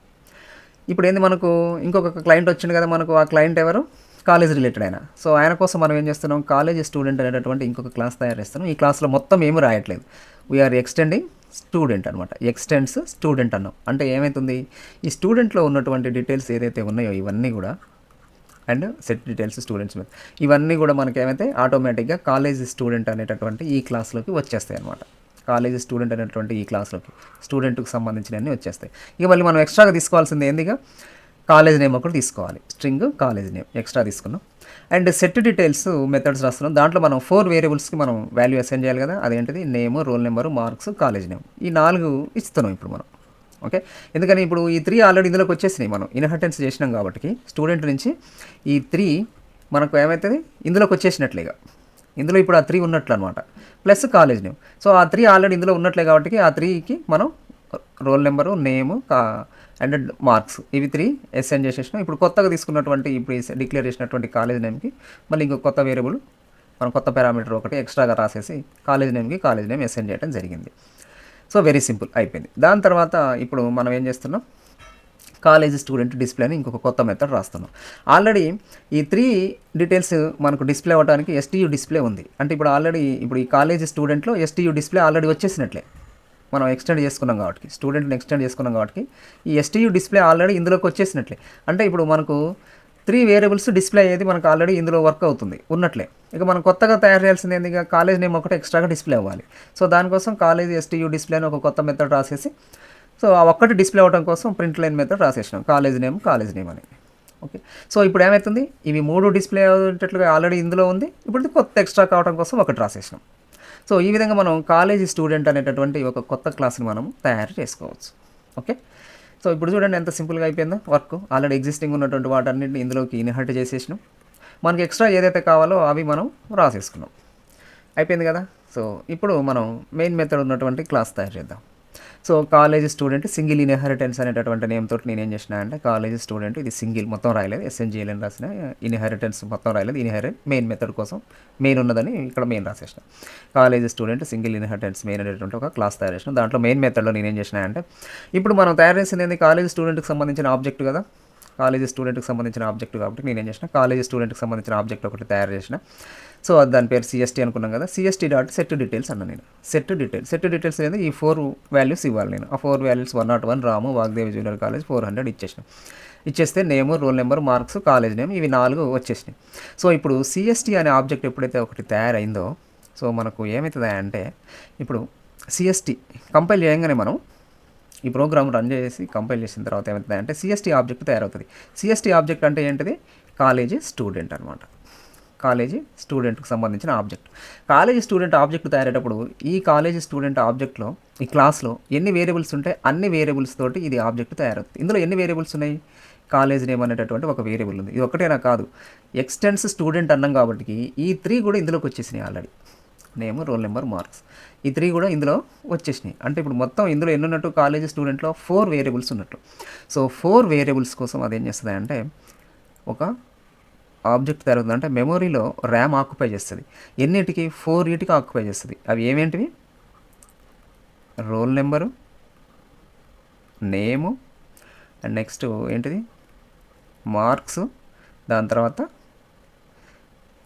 S1: ఇప్పుడు ఏంది మనకు ఇంకొక క్లయింట్ వచ్చింది కదా. మనకు ఆ క్లయింట్ ఎవరు? కాలేజ్ రిలేటెడ్ అయినా. సో ఆయన కోసం మనం ఏం చేస్తున్నాం? కాలేజ్ స్టూడెంట్ అనేటటువంటి ఇంకొక క్లాస్ తయారు చేస్తున్నాం. ఈ క్లాస్లో మొత్తం ఏమి రాయట్లేదు, వీఆర్ ఎక్స్టెండింగ్ స్టూడెంట్ అనమాట. ఎక్స్టెండ్స్ స్టూడెంట్ అన్నాం అంటే ఏమవుతుంది? ఈ స్టూడెంట్లో ఉన్నటువంటి డీటెయిల్స్ ఏదైతే ఉన్నాయో ఇవన్నీ కూడా అండ్ సెట్ డీటెయిల్స్ స్టూడెంట్స్ మీద ఇవన్నీ కూడా మనకి ఏమైతే ఆటోమేటిక్గా కాలేజ్ స్టూడెంట్ అనేటటువంటి ఈ క్లాస్లోకి వచ్చేస్తాయి అనమాట. కాలేజ్ స్టూడెంట్ అనేటువంటి ఈ క్లాస్లోకి స్టూడెంట్కి సంబంధించినవన్నీ వచ్చేస్తాయి. ఇక మళ్ళీ మనం ఎక్స్ట్రాగా తీసుకోవాల్సింది ఏందిగా? కాలేజ్ నేమ్ ఒకటి తీసుకోవాలి. స్ట్రింగ్ కాలేజ్ నేమ్ ఎక్స్ట్రా తీసుకున్నాం. అండ్ సెట్ డీటెయిల్స్ మెథడ్స్ రాస్తున్నాం. దాంట్లో మనం 4 వేరియబుల్స్కి మనం వాల్యూ అసైన్ చేయాలి కదా. అదేంటిది name, roll number, marks, college name. ఈ 4 ఇస్తున్నాం ఇప్పుడు మనం. ఓకే, ఎందుకని ఇప్పుడు ఈ 3 ఆల్రెడీ ఇందులోకి వచ్చేసినాయి. మనం ఇన్హెరిటెన్స్ చేసినాం కాబట్టి స్టూడెంట్ నుంచి ఈ 3 మనకు ఏమవుతుంది? ఇందులోకి వచ్చేసినట్లేగా. ఇందులో ఇప్పుడు ఆ 3 ఉన్నట్లు అనమాట. Plus college name. సో ఆ 3 ఆల్రెడీ ఇందులో ఉన్నట్లే కాబట్టి ఆ 3కి మనం role number, name and marks ఇవి 3 అసైన్ చేసేసినాం. ఇప్పుడు కొత్తగా తీసుకున్నటువంటి ఇప్పుడు డిక్లేర్ చేసినటువంటి కాలేజ్ నేమ్కి మళ్ళీ ఇంకో కొత్త వేరియబుల్ మనం కొత్త పారామీటర్ ఒకటి ఎక్స్ట్రాగా రాసేసి కాలేజ్ నేమ్కి కాలేజ్ నేమ్ అసైన్ చేయడం జరిగింది. సో వెరీ సింపుల్ అయిపోయింది. దాని తర్వాత ఇప్పుడు మనం ఏం చేస్తున్నాం? కాలేజ్ స్టూడెంట్ డిస్ప్లే అని ఇంకొక కొత్త మెథడ్ రాస్తున్నాం. ఆల్రెడీ ఈ 3 డీటెయిల్స్ మనకు డిస్ప్లే అవ్వడానికి STU డిస్ప్లే ఉంది. అంటే ఇప్పుడు ఈ కాలేజ్ స్టూడెంట్లో STU డిస్ప్లే ఆల్రెడీ వచ్చేసినట్లే. మనం ఎక్స్టెండ్ చేసుకున్నాం కాబట్టి స్టూడెంట్ని ఎక్స్టెండ్ చేసుకున్నాం కాబట్టి ఈ STU డిస్ప్లే ఆల్రెడీ ఇందులోకి వచ్చేసినట్లే. అంటే ఇప్పుడు మనకు 3 వేరియబుల్స్ డిస్ప్లే అయ్యేది మనకు ఆల్రెడీ ఇందులో వర్క్ అవుతుంది ఉన్నట్లే. ఇక మనం కొత్తగా తయారు చేయాల్సింది ఏంది? ఇక కాలేజ్ నేమ్ ఒకటి ఎక్స్ట్రాగా డిస్ప్లే అవ్వాలి. సో దానికోసం కాలేజ్ STU డిస్ప్లే అని ఒక కొత్త మెథడ్ రాసేసి సో ఆ ఒక్కటి డిస్ప్లే అవ్వడం కోసం ప్రింట్ లైన్ మెథడ్ రాసేసినాం. కాలేజ్ నేమ్ అని. ఓకే, సో ఇప్పుడు ఏమవుతుంది? ఇవి 3 డిస్ప్లే అయ్యేటట్లుగా ఆల్రెడీ ఇందులో ఉంది. ఇప్పుడు కొత్త ఎక్స్ట్రా కావడం కోసం ఒకటి రాసేసినాం. సో ఈ విధంగా మనం కాలేజ్ స్టూడెంట్ అనేటటువంటి ఒక కొత్త క్లాస్ని మనం తయారు చేసుకోవచ్చు. ఓకే, సో ఇప్పుడు చూడండి ఎంత సింపుల్గా అయిపోయిందో వర్క్. ఆల్రెడీ ఎగ్జిస్టింగ్ ఉన్నటువంటి వాటన్నింటిని ఇందులోకి ఇన్హెర్ట్ చేసేసినాం. మనకి ఎక్స్ట్రా ఏదైతే కావాలో అవి మనం రాసేసుకున్నాం. అయిపోయింది కదా. సో ఇప్పుడు మనం మెయిన్ మెథడ్ ఉన్నటువంటి క్లాస్ తయారు చేద్దాం. So college student single inheritance అనేటటువంటి నేమ్ తోటి నేను ఏం చేసిన అంటే కాలేజ్ స్టూడెంట్ ఇది సింగిల్ మొత్తం రాయలేదు, SNGL అని రాసిన. ఇన్హెరిటెన్స్ మొత్తం రాయలేదు, మెయిన్ మెథడ్ కోసం మెయిన్ ఉన్నదని ఇక్కడ మెయిన్ రాసేసిన. College student single inheritance main అనేటువంటి ఒక క్లాస్ తయారు చేసిన. దాంట్లో మెయిన్ మెథడ్లో నేను ఏం చేసిన అంటే ఇప్పుడు మనం తయారు చేసింది ఏంది? కాలేజ్ స్టూడెంట్కి సంబంధించిన ఆబ్జెక్ట్ కదా. కాలేజ్ స్టూడెంట్కి సంబంధించిన ఆబ్జెక్ట్ కాబట్టి నేను ఏం చేసిన కాలేజ్ స్టూడెంట్కి సంబంధించిన ఆబ్జెక్ట్ ఒకటి తయారు చేసిన. సో దాని పేరు CST అనుకున్నాం కదా. CST డాట్ సెట్ డీటెయిల్స్ అన్న నేను. సెట్ డీటెయిల్స్ అనేది ఈ 4 వాల్యూస్ ఇవ్వాలి నేను. ఆ 4 values 101 Ramu Vagdevi junior college 400 ఇచ్చేస్తే name, roll number, marks, college name ఇవి 4 వచ్చేసినాయి. సో ఇప్పుడు CST అనే ఆబ్జెక్ట్ ఎప్పుడైతే ఒకటి తయారైందో సో మనకు ఏమవుతుంది అంటే ఇప్పుడు CST కంపైల్ చేయగానే మనం ఈ ప్రోగ్రామ్ రన్ చేసి కంపైల్ చేసిన తర్వాత ఏమవుతుంది అంటే CST ఆబ్జెక్ట్ తయారవుతుంది. CST ఆబ్జెక్ట్ అంటే ఏంటిది? కాలేజీ స్టూడెంట్ అనమాట. కాలేజీ స్టూడెంట్కి సంబంధించిన ఆబ్జెక్ట్. కాలేజీ స్టూడెంట్ ఆబ్జెక్ట్ తయారయ్యేటప్పుడు ఈ కాలేజీ స్టూడెంట్ ఆబ్జెక్ట్లో ఈ క్లాస్లో ఎన్ని వేరియబుల్స్ ఉంటాయి అన్ని వేరియబుల్స్ తోటి ఇది ఆబ్జెక్ట్ తయారవుతుంది. ఇందులో ఎన్ని వేరియబుల్స్ ఉన్నాయి? కాలేజ్ నేమ్ అనేటటువంటి ఒక వేరియబుల్ ఉంది. ఇది ఒకటేనా కాదు, ఎక్స్టెన్స్ స్టూడెంట్ అన్నాం కాబట్టి ఈ 3 కూడా ఇందులోకి వచ్చేసినాయి already. Name, role number, marks ఈ 3 కూడా ఇందులో వచ్చేసినాయి. అంటే ఇప్పుడు మొత్తం ఇందులో ఎన్ని ఉన్నట్టు? కాలేజీ స్టూడెంట్లో 4 వేరియబుల్స్ ఉన్నట్టు. సో 4 వేరియబుల్స్ కోసం అదేం చేస్తుంది అంటే ఒక ఆబ్జెక్ట్ తయారవుతుంది. అంటే మెమొరీలో ర్యామ్ ఆక్యుపై చేస్తుంది. ఎన్నిటికి? 4 ఆక్యుపై చేస్తుంది. అవి ఏమేంటివి? Roll number, name and next ఏంటిది? మార్క్స్, దాని తర్వాత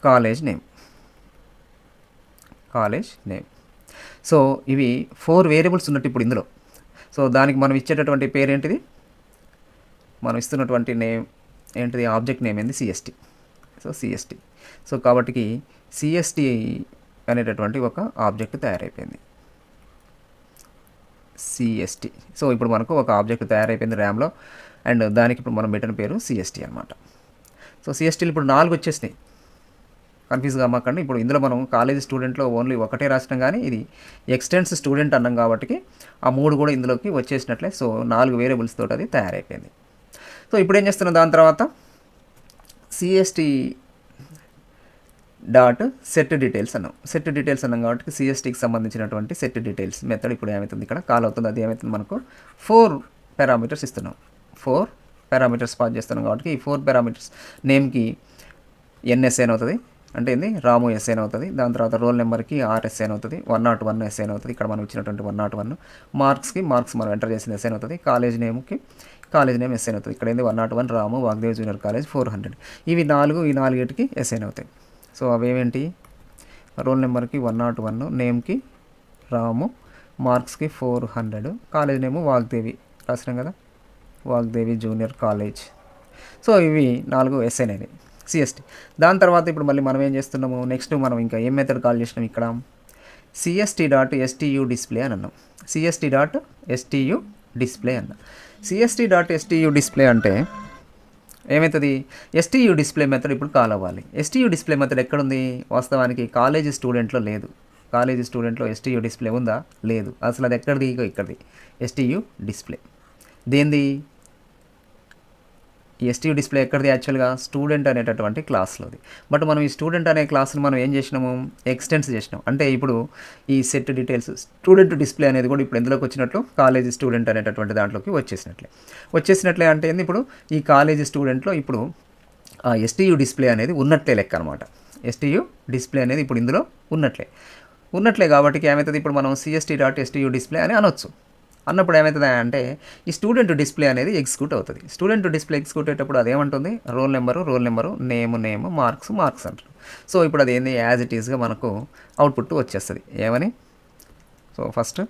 S1: కాలేజ్ నేమ్. సో ఇవి 4 వేరియబుల్స్ ఉన్నట్టు ఇప్పుడు ఇందులో. సో దానికి మనం ఇచ్చేటటువంటి పేరు ఏంటిది? మనం ఇస్తున్నటువంటి నేమ్ ఏంటిది? ఆబ్జెక్ట్ నేమ్ ఏంది? CST. So CST. సో కాబట్టి CST అనేటటువంటి ఒక ఆబ్జెక్ట్ తయారైపోయింది. CST. సో ఇప్పుడు మనకు ఒక ఆబ్జెక్ట్ తయారైపోయింది ర్యామ్లో అండ్ దానికి ఇప్పుడు మనం పెట్టిన పేరు CST అనమాట. సో CSTలు ఇప్పుడు 4 వచ్చేసినాయి. కన్ఫ్యూజ్ కామాకండి. ఇప్పుడు ఇందులో మనం కాలేజ్ స్టూడెంట్లో ఓన్లీ ఒకటే రాసినాం, కానీ ఇది ఎక్స్టెన్స్ స్టూడెంట్ అన్నాం కాబట్టి ఆ 3 కూడా ఇందులోకి వచ్చేసినట్లే. సో 4 వేరియబుల్స్ తోటి అది తయారైపోయింది. సో ఇప్పుడు ఏం చేస్తున్నాం? దాని తర్వాత CST డాట్ సెట్ డీటెయిల్స్ అన్నాం. సెట్ డీటెయిల్స్ అన్నాం కాబట్టి సిఎస్టీకి సంబంధించినటువంటి సెట్ డీటెయిల్స్ మెథడ్ ఇప్పుడు ఏమవుతుంది ఇక్కడ కాల్ అవుతుంది. అది ఏమవుతుంది మనకు 4 పారామీటర్స్ ఇస్తున్నాం. 4 పారామీటర్స్ పాస్ చేస్తున్నాం కాబట్టి ఈ 4 పారామీటర్స్ నేమ్కి ఎన్ఎస్ఏన్ అవుతుంది, అంటే ఏంది రాము ఎస్ఏన్ అవుతుంది. దాని తర్వాత రోల్ నెంబర్కి ఆర్ఎస్ఏన్ అవుతుంది, 101 ఎస్ఏన్ అవుతుంది. ఇక్కడ మనం ఇచ్చినటువంటి 101 మార్క్స్కి మార్క్స్ మనం ఎంటర్ చేసిన ఎస్ఏన్ అవుతుంది. కాలేజ్ నేమ్కి కాలేజ్ నేమ్ ఎస్ఐన్ అవుతుంది. ఇక్కడ ఏంది 101 రాము వాగ్దేవ్ జూనియర్ కాలేజ్ 400. ఇవి 4 ఈ 4కి ఎస్ఐన్ అవుతాయి. సో అవేమేంటి, రోల్ నెంబర్కి 101, నేమ్కి రాము, మార్క్స్కి 400, కాలేజ్ నేము వాగ్దేవి రాసినాం కదా, వాగ్దేవి జూనియర్ కాలేజ్. సో ఇవి 4 ఎస్ఐన్ అయినాయి సిఎస్టీ. దాని తర్వాత ఇప్పుడు మళ్ళీ మనం ఏం చేస్తున్నాము, నెక్స్ట్ మనం ఇంకా ఏం మెథడ్ కాల్ చేసినాం ఇక్కడ, CST.STU డిస్ప్లే అని అన్నాం. CST.STU డిస్ప్లే అన్న. CST.STU డిస్ప్లే అంటే ఏమవుతుంది, STU డిస్ప్లే మెథడ్ ఇప్పుడు కాల్ అవ్వాలి. STU డిస్ప్లే మెథడ్ ఎక్కడుంది, వాస్తవానికి కాలేజీ స్టూడెంట్లో లేదు. కాలేజీ స్టూడెంట్లో STU డిస్ప్లే ఉందా, లేదు. అసలు అది ఎక్కడిది, ఇక్కడిది STU డిస్ప్లే. దేంది ఈ STU డిస్ప్లే ఎక్కడిది, యాక్చువల్గా స్టూడెంట్ అనేటటువంటి క్లాస్లోది. బట్ మనం ఈ స్టూడెంట్ అనే క్లాస్ని మనం ఏం చేసినాము, ఎక్స్టెన్స్ చేసినాం. అంటే ఇప్పుడు ఈ సెట్ డీటెయిల్స్ స్టూడెంట్ డిస్ప్లే అనేది కూడా ఇప్పుడు ఎందులోకి వచ్చినట్లు, కాలేజీ స్టూడెంట్ అనేటటువంటి దాంట్లోకి వచ్చేసినట్లే అంటే ఏంది, ఇప్పుడు ఈ కాలేజీ స్టూడెంట్లో ఇప్పుడు ఆ STU డిస్ప్లే అనేది ఉన్నట్లే లెక్క అనమాట. STU డిస్ప్లే అనేది ఇప్పుడు ఇందులో ఉన్నట్లే కాబట్టి ఏమవుతుంది, ఇప్పుడు మనం CST.STU డిస్ప్లే అని అనొచ్చు. అన్నప్పుడు ఏమవుతుంది అంటే ఈ స్టూడెంట్ డిస్ప్లే అనేది ఎగ్జిక్యూట్ అవుతుంది. స్టూడెంట్ డిస్ప్లే ఎగ్జిక్యూట్ అయ్యేటప్పుడు అది ఏమంటుంది, రోల్ నెంబరు, నేమ్, మార్క్స్ అంటారు. సో ఇప్పుడు అది ఏంది, యాజ్ ఇట్ ఈస్గా మనకు అవుట్పుట్ వచ్చేస్తుంది. ఏమని, సో ఫస్ట్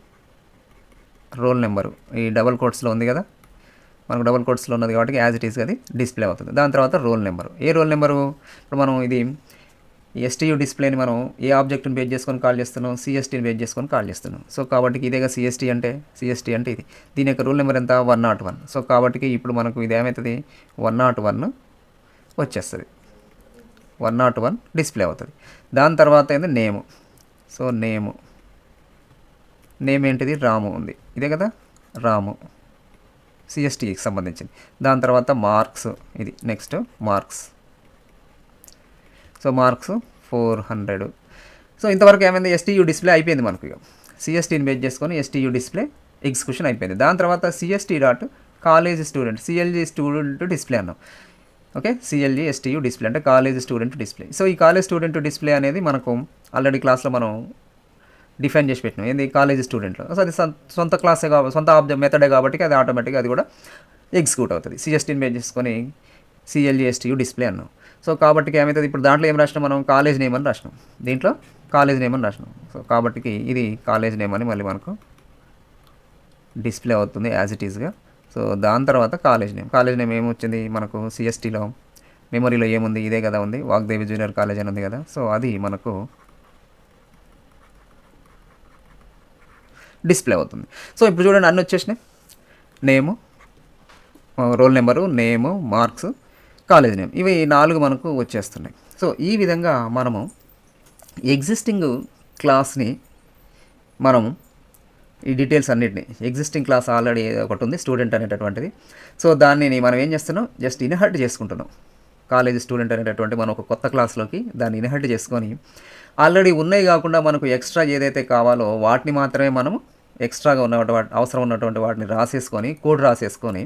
S1: రోల్ నెంబరు ఈ డబల్ కోట్స్లో ఉంది కదా, మనకు డబల్ కోట్స్లో ఉన్నది కాబట్టి యాజ్ ఇట్ ఈస్గా అది డిస్ప్లే అవుతుంది. దాని తర్వాత రోల్ నెంబరు, ఏ రోల్ నెంబరు, ఇప్పుడు మనం ఇది STU డిస్ప్లేని మనం ఏ ఆబ్జెక్ట్ని బేస్ చేసుకొని కాల్ చేస్తున్నాం, CSTని బేస్ చేసుకొని కాల్ చేస్తున్నాం. సో కాబట్టి ఇదేగా CST అంటే ఇది, దీని యొక్క రూల్ నెంబర్ ఎంత, 101. సో కాబట్టి ఇప్పుడు మనకు ఇది ఏమవుతుంది, 101 వచ్చేస్తుంది, 101 డిస్ప్లే అవుతుంది. దాని తర్వాత ఏంది నేము, సో నేమ్ ఏంటిది, రాము ఉంది, ఇదే కదా రాము, CSTకి సంబంధించింది. దాని తర్వాత మార్క్స్, ఇది next marks, so marks 400. So ఇంతవరకు ఏమైంది, STU డిస్ప్లే అయిపోయింది మనకు. ఇక CSTని బేస్ చేసుకొని STU డిస్ప్లే ఎగ్జిక్యూషన్ అయిపోయింది. దాని తర్వాత CST.కాలేజ్ స్టూడెంట్, CLG స్టూడెంట్ డిస్ప్లే అన్నాం. ఓకే, CLG STU డిస్ప్లే అంటే కాలేజ్ స్టూడెంట్ డిస్ప్లే. సో ఈ కాలేజ్ స్టూడెంట్ డిస్ప్లే అనేది మనకు ఆల్రెడీ క్లాస్లో మనం డిఫైన్ చేసి పెట్టినాం, ఏంది కాలేజ్ స్టూడెంట్లో. సో అది సొంత క్లాసే కాబట్టి, సొంత ఆబ్జెక్ట్ మెథడే కాబట్టి అది ఆటోమేటిక్గా అది కూడా ఎగ్జిక్యూట్ అవుతుంది. CSTని బేస్ చేసుకొని CLG STU డిస్ప్లే అన్నాం. సో కాబట్టి ఏమవుతుంది, ఇప్పుడు దాంట్లో ఏం రాసినాం మనం, కాలేజ్ నేమ్ అని రాసినాం, దీంట్లో కాలేజ్ నేమ్ అని రాసినాం. సో కాబట్టి ఇది కాలేజ్ నేమ్ అని మళ్ళీ మనకు డిస్ప్లే అవుతుంది యాజ్ ఇట్ ఈస్గా. సో దాని తర్వాత కాలేజ్ నేమ్ ఏమొచ్చింది మనకు, CSTలో మెమరీలో ఏముంది, ఇదే కదా ఉంది, వాగ్దేవి జూనియర్ కాలేజ్ అని ఉంది కదా. సో అది మనకు డిస్ప్లే అవుతుంది. సో ఇప్పుడు చూడండి అన్నీ వచ్చేసినాయి, నేము, రోల్ నెంబరు, నేము, మార్క్స్, కాలేజ్ నేమ్, ఇవి 4 మనకు వచ్చేస్తున్నాయి. సో ఈ విధంగా మనము ఎగ్జిస్టింగ్ క్లాస్ని మనము ఈ డీటెయిల్స్ అన్నిటిని, ఎగ్జిస్టింగ్ క్లాస్ ఆల్రెడీ ఒకటి ఉంది స్టూడెంట్ అనేటటువంటిది. సో దాన్ని మనం ఏం చేస్తున్నాం, జస్ట్ ఇన్హెర్ట్ చేసుకుంటున్నాం. కాలేజ్ స్టూడెంట్ అనేటటువంటి మనం ఒక కొత్త క్లాస్లోకి దాన్ని ఇన్హెర్ట్ చేసుకొని ఆల్రెడీ ఉన్నాయి కాకుండా మనకు ఎక్స్ట్రా ఏదైతే కావాలో వాటిని మాత్రమే మనము ఎక్స్ట్రాగా అవసరం ఉన్నటువంటి వాటిని రాసేసుకొని, కోడ్ రాసేసుకొని,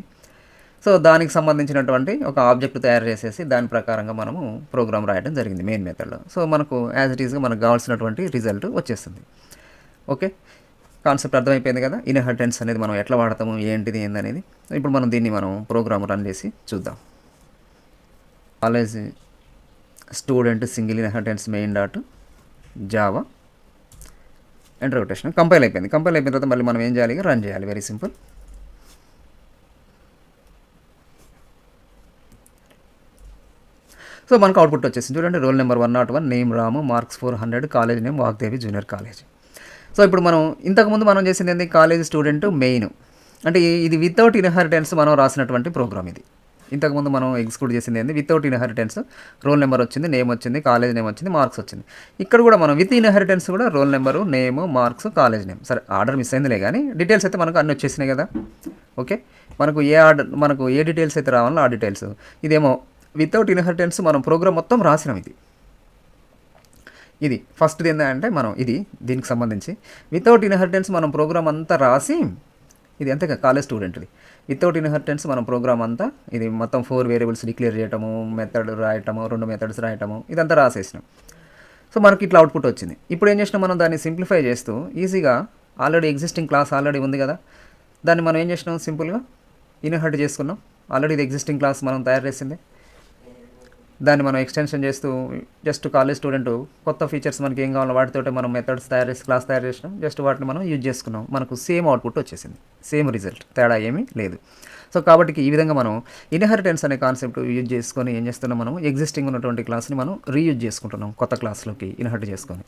S1: సో దానికి సంబంధించినటువంటి ఒక ఆబ్జెక్ట్ తయారు చేసేసి దాని ప్రకారంగా మనము ప్రోగ్రామ్ రాయడం జరిగింది మెయిన్ మెథడ్లో. సో మనకు యాజ్ ఇట్ ఈస్గా మనకు కావాల్సినటువంటి రిజల్ట్ వచ్చేస్తుంది. ఓకే, కాన్సెప్ట్ అర్థమైపోయింది కదా, ఇన్హెరిటెన్స్ అనేది మనం ఎట్లా వాడతాము, ఏంటిది ఏందనేది. ఇప్పుడు మనం దీన్ని ప్రోగ్రామ్ రన్ చేసి చూద్దాం. College student single inheritance main dot java enter quotation compile అయిపోయింది. కంపైల్ అయిపోయిన తర్వాత మళ్ళీ మనం ఏం చేయాలి, రన్ చేయాలి. Very simple. సో మనకు అవుట్పుట్ వచ్చేసింది చూడండి, roll number 101, name Ramu, marks 400, college name Vagdevi junior college. So ఇప్పుడు మనం ఇంతకుముందు మనం చేసింది ఏంది, కాలేజ్ స్టూడెంట్ మెయిన్, అంటే ఇది వితౌట్ ఇన్హెరిటెన్స్ మనం రాసినటువంటి ప్రోగ్రామ్ ఇది. ఇంతకుముందు మనం ఎగ్జిక్యూట్ చేసింది ఏంది, వితౌట్ ఇన్హెరిటెన్స్, రోల్ నెంబర్ వచ్చింది, నేమ్ వచ్చింది, కాలేజ్ నేమ్ వచ్చింది, మార్క్స్ వచ్చింది. ఇక్కడ కూడా మనం విత్ ఇన్హెరిటెన్స్ కూడా role number, name, marks, college name, సరే ఆర్డర్ మిస్ అయిందిలే కానీ డీటెయిల్స్ అయితే మనకు అన్నీ వచ్చేసినాయి కదా. ఓకే, మనకు ఏ డీటెయిల్స్ అయితే రావాలో ఆ డీటెయిల్స్. ఇదేమో వితౌట్ ఇన్హెరిటెన్స్ మనం ప్రోగ్రామ్ మొత్తం రాసినాం ఇది. ఇది ఫస్ట్ది ఏంటంటే మనం ఇది దీనికి సంబంధించి వితౌట్ ఇన్హెరిటెన్స్ మనం ప్రోగ్రామ్ అంతా రాసి, ఇది అంతే కాలేజ్ స్టూడెంట్ది. వితౌట్ ఇన్హెరిటెన్స్ మనం ప్రోగ్రామ్ అంతా ఇది మొత్తం 4 వేరియబుల్స్ డిక్లేర్ చేయటము, మెథడ్ రాయటము, 2 మెథడ్స్ రాయటము, ఇదంతా రాసేసినాం. సో మనకి ఇట్లా అవుట్పుట్ వచ్చింది. ఇప్పుడు ఏం చేసినాం, మనం దాన్ని సింప్లిఫై చేస్తూ ఈజీగా ఆల్రెడీ ఎగ్జిస్టింగ్ క్లాస్ ఆల్రెడీ ఉంది కదా, దాన్ని మనం ఏం చేసినాం, సింపుల్గా ఇన్హెరిట్ చేసుకున్నాం. ఆల్రెడీ ఇది ఎగ్జిస్టింగ్ క్లాస్ మనం తయారు చేసింది, దాన్ని మనం ఎక్స్టెన్షన్ చేస్తూ జస్ట్ కాలేజ్ స్టూడెంట్ కొత్త ఫీచర్స్ మనకి ఏం కావాలో వాటితోటే మనం మెథడ్స్ తయారు చేసి క్లాస్ తయారు చేసినాం. జస్ట్ వాటిని మనం యూజ్ చేసుకున్నాం, మనకు సేమ్ అవుట్పుట్ వచ్చేసింది, సేమ్ రిజల్ట్, తేడా ఏమీ లేదు. సో కాబట్టి ఈ విధంగా మనం ఇన్హెరిటెన్స్ అనే కాన్సెప్ట్ యూజ్ చేసుకొని ఏం చేస్తున్నాం, మనం ఎగ్జిస్టింగ్ ఉన్నటువంటి క్లాస్ని మనం రీయూజ్ చేసుకుంటున్నాం కొత్త క్లాస్లోకి ఇన్హెరిట్ చేసుకొని.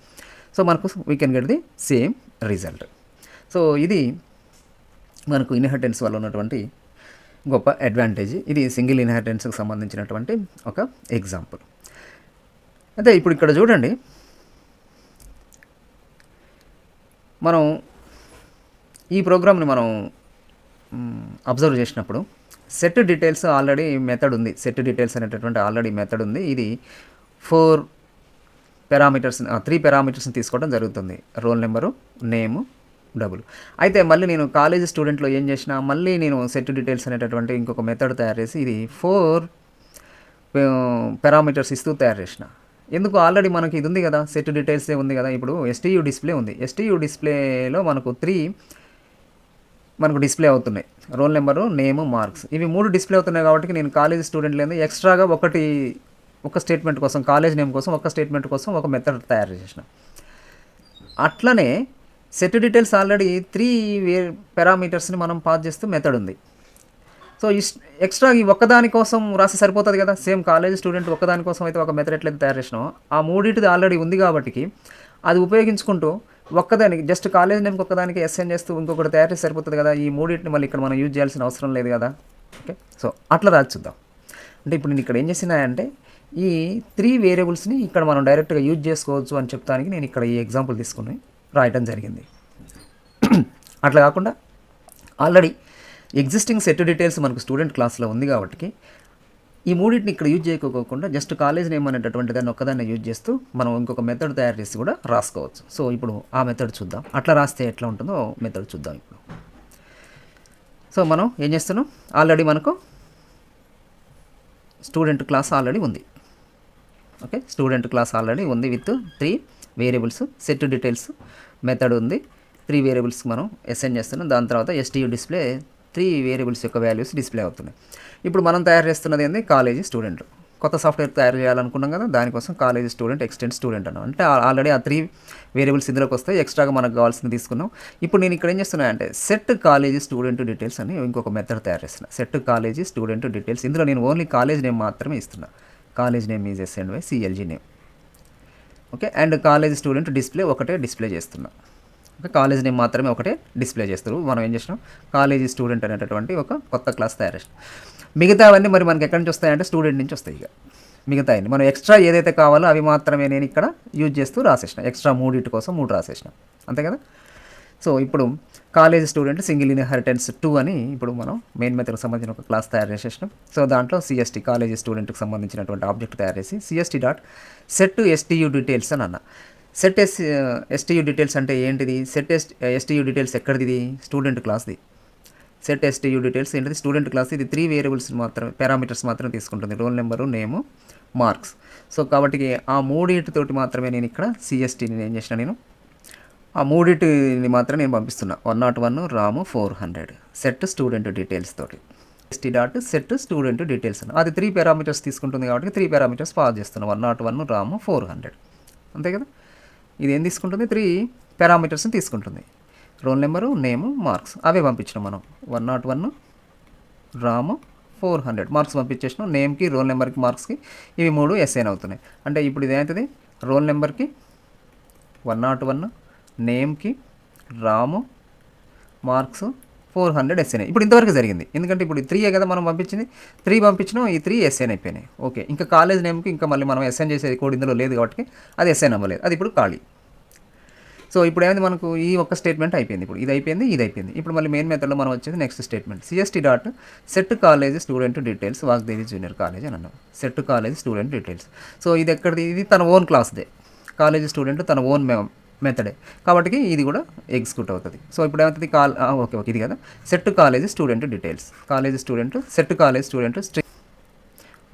S1: సో మనకు we can get the same result. So ఇది మనకు ఇన్హెరిటెన్స్ వల్ల ఉన్నటువంటి గొప్ప అడ్వాంటేజ్. ఇది సింగిల్ ఇన్హెరిటెన్స్కి సంబంధించినటువంటి ఒక ఎగ్జాంపుల్. అయితే ఇప్పుడు ఇక్కడ చూడండి, మనం ఈ ప్రోగ్రామ్ని మనం అబ్జర్వ్ చేసినప్పుడు సెట్ డీటెయిల్స్ ఆల్రెడీ మెథడ్ ఉంది, సెట్ డీటెయిల్స్ అనేటటువంటి ఆల్రెడీ మెథడ్ ఉంది. ఇది 3 పారామీటర్స్ని తీసుకోవడం జరుగుతుంది, రోల్ నెంబరు, నేము, డబుల్. అయితే మళ్ళీ నేను కాలేజ్ స్టూడెంట్లో ఏం చేసిన, మళ్ళీ నేను సెట్ డీటెయిల్స్ అనేటటువంటి ఇంకొక మెథడ్ తయారు చేసి ఇది 4 పారామీటర్స్ ఇస్తూ తయారు చేసిన. ఎందుకు, ఆల్రెడీ మనకి ఇది ఉంది కదా, సెట్ డీటెయిల్సే ఉంది కదా. ఇప్పుడు STU డిస్ప్లే ఉంది, STU డిస్ప్లేలో మనకు 3 మనకు డిస్ప్లే అవుతున్నాయి, రోల్ నెంబరు, నేము, మార్క్స్. ఇవి 3 డిస్ప్లే అవుతున్నాయి కాబట్టి నేను కాలేజ్ స్టూడెంట్ లేదు ఎక్స్ట్రాగా ఒక స్టేట్మెంట్ కోసం, కాలేజ్ నేమ్ కోసం ఒక స్టేట్మెంట్ కోసం ఒక మెథడ్ తయారు చేసిన. అట్లనే సెట్ డీటెయిల్స్ ఆల్రెడీ 3 పారామీటర్స్ని మనం పాస్ చేస్తూ మెథడ్ ఉంది. సో ఎక్స్ట్రా ఈ ఒక్కదాని కోసం రాసి సరిపోతుంది కదా, సేమ్ కాలేజ్ స్టూడెంట్ ఒక్కదాని కోసం అయితే ఒక మెథడ్ ఎట్లయితే తయారు చేసినామో ఆ మూడింటిది ఆల్రెడీ ఉంది కాబట్టి అది ఉపయోగించుకుంటూ ఒక్కదానికి జస్ట్ కాలేజ్ నేమ్కి ఒక్కదానికి ఎస్ఎన్ చేస్తూ ఇంకొకటి తయారు చేసి సరిపోతుంది కదా. ఈ మూడింటిని మళ్ళీ ఇక్కడ మనం యూజ్ చేయాల్సిన అవసరం లేదు కదా. ఓకే, సో అట్లా రాసి చూద్దాం. అంటే ఇప్పుడు నేను ఇక్కడ ఏం చేసినాయంటే ఈ 3 వేరియబుల్స్ని ఇక్కడ మనం డైరెక్ట్గా యూజ్ చేసుకోవచ్చు అని చెప్తానికి నేను ఇక్కడ ఈ ఎగ్జాంపుల్ తీసుకుని రాయటం జరిగింది. అట్లా కాకుండా ఆల్రెడీ ఎగ్జిస్టింగ్ సెట్ డీటెయిల్స్ మనకు స్టూడెంట్ క్లాస్లో ఉంది కాబట్టి ఈ మూడింటిని ఇక్కడ యూజ్ చేయకోకుండా జస్ట్ కాలేజ్ నేమ్ అనేటటువంటి దాన్ని ఒక్కదాన్ని యూజ్ చేస్తూ మనం ఇంకొక మెథడ్ తయారు చేసి కూడా రాసుకోవచ్చు. సో ఇప్పుడు ఆ మెథడ్ చూద్దాం, అట్లా రాస్తే ఎట్లా ఉంటుందో మెథడ్ చూద్దాం ఇప్పుడు. సో మనం ఏం చేస్తున్నాం, ఆల్రెడీ మనకు స్టూడెంట్ క్లాస్ ఆల్రెడీ ఉంది. ఓకే, స్టూడెంట్ క్లాస్ ఆల్రెడీ ఉంది with 3 variables, set details method ఉంది, 3 వేరియబుల్స్కి మనం అసైన్ చేస్తున్నాం. దాని తర్వాత STU డిస్ప్లే 3 వేరియబుల్స్ యొక్క వాల్యూస్ డిస్ప్లే అవుతున్నాయి. ఇప్పుడు మనం తయారు చేస్తున్నది ఏంది, కాలేజీ స్టూడెంట్. కొత్త సాఫ్ట్వేర్ తయారు చేయాలనుకున్నాం కదా, దానికోసం కాలేజీ స్టూడెంట్ ఎక్స్టెండ్ స్టూడెంట్ అన్నాం. అంటే ఆల్రెడీ ఆ 3 వేరియబుల్స్ ఇందులోకి వస్తాయి, ఎక్స్ట్రాగా మనకు కావాల్సింది తీసుకున్నాం. ఇప్పుడు నేను ఇక్కడ ఏం చేస్తున్నా అంటే సెట్ కాలేజీ స్టూడెంట్ డీటెయిల్స్ అని ఇంకొక మెథడ్ తయారు చేస్తున్నా. సెట్ కాలేజీ స్టూడెంట్ డీటెయిల్స్, ఇందులో నేను ఓన్లీ కాలేజ్ నేమ్ మాత్రమే ఇస్తున్నా. College name is assigned by CLG name. Okay, and college student display ఒకటే డిస్ప్లే చేస్తున్నా. ఓకే, కాలేజ్ నేమ్ మాత్రమే ఒకటే డిస్ప్లే చేస్తారు. మనం ఏం చేసినాం, కాలేజీ స్టూడెంట్ అనేటటువంటి ఒక కొత్త క్లాస్ తయారు చేసినాం. మిగతావన్నీ మరి మనకి ఎక్కడి నుంచి వస్తాయంటే స్టూడెంట్ నుంచి వస్తాయి. ఇక మిగతాయన్ని మనం ఎక్స్ట్రా ఏదైతే కావాలో అవి మాత్రమే నేను ఇక్కడ యూజ్ చేస్తూ రాసేసిన. ఎక్స్ట్రా 3 కోసం 3 రాసేసిన, అంతే కదా. సో ఇప్పుడు కాలేజ్ స్టూడెంట్ సింగిల్ ఇన్హెరిటెన్స్ 2 అని ఇప్పుడు మనం మెయిన్ మెథడ్కి సంబంధించిన ఒక క్లాస్ తయారు చేసేసినాం. సో దాంట్లో CST కాలేజ్ స్టూడెంట్కి సంబంధించినటువంటి ఆబ్జెక్ట్ తయారు చేసి CST dot set STU details అని అన్న. సెట్ STU డీటెయిల్స్ అంటే ఏంటిది, సెట్ STU డీటెయిల్స్ ఎక్కడిది, స్టూడెంట్ క్లాస్ది. సెట్ STU డీటెయిల్స్ ఏంటిది, స్టూడెంట్ క్లాస్. ఇది 3 వేరియబుల్స్ మాత్రమే, పారామీటర్స్ మాత్రమే తీసుకుంటుంది, రోల్ నెంబరు, నేము, మార్క్స్. సో కాబట్టి ఆ మూడింటితోటి మాత్రమే నేను ఇక్కడ CSTని ఏం చేసిన, నేను ఆ మూడింటిని మాత్రం నేను పంపిస్తున్నా. 101 రాము 400 సెట్ స్టూడెంట్ డీటెయిల్స్ తోటి. ST dot set student details అని అది 3 పారామీటర్స్ తీసుకుంటుంది కాబట్టి 3 పారామీటర్స్ పాస్ చేస్తున్నాం. 101 రాము 400, అంతే కదా. ఇది ఏం తీసుకుంటుంది, 3 పారామీటర్స్ని తీసుకుంటుంది, రోల్ నెంబరు, నేము, మార్క్స్ అవే పంపించినాం మనం. 101 రాము 400 మార్క్స్ పంపించేసినాం. నేమ్కి, రోల్ నెంబర్కి, మార్క్స్కి ఇవి 3 అసైన్ అవుతున్నాయి. అంటే ఇప్పుడు ఇది ఏంటది, రోల్ నెంబర్కి 101, నేమ్కి, రాము, మార్క్స్ 400 అసైన్. ఇప్పుడు ఇంతవరకు జరిగింది, ఎందుకంటే ఇప్పుడు 3 కదా మనం పంపించింది, 3 పంపించినాం, ఈ 3 అసైన్ అయిపోయినాయి. ఓకే, ఇంకా కాలేజ్ నేమ్కి ఇంకా మళ్ళీ మనం అసైన్ చేసే కోడ్ ఇందులో లేదు కాబట్టి అది అసైన్ అవ్వలేదు, అది ఇప్పుడు ఖాళీ. సో ఇప్పుడు ఏమైంది, మనకు ఈ ఒక్క స్టేట్మెంట్ అయిపోయింది. ఇప్పుడు ఇది అయిపోయింది, ఇది అయిపోయింది. ఇప్పుడు మళ్ళీ మెయిన్ మెథడ్లో మనం వచ్చేది next statement. CST dot set college student details Vagdevi junior college అని అన్నాం. Set college student details. So ఇది ఎక్కడిది, ఇది తన ఓన్ క్లాస్దే, కాలేజ్ స్టూడెంట్ తన ఓన్ మెథడే కాబట్టి ఇది కూడా ఎగ్జిక్యూట్ అవుతుంది. సో ఇప్పుడు ఏమవుతుంది ఓకే ఇది కదా set college student details, college student set college student string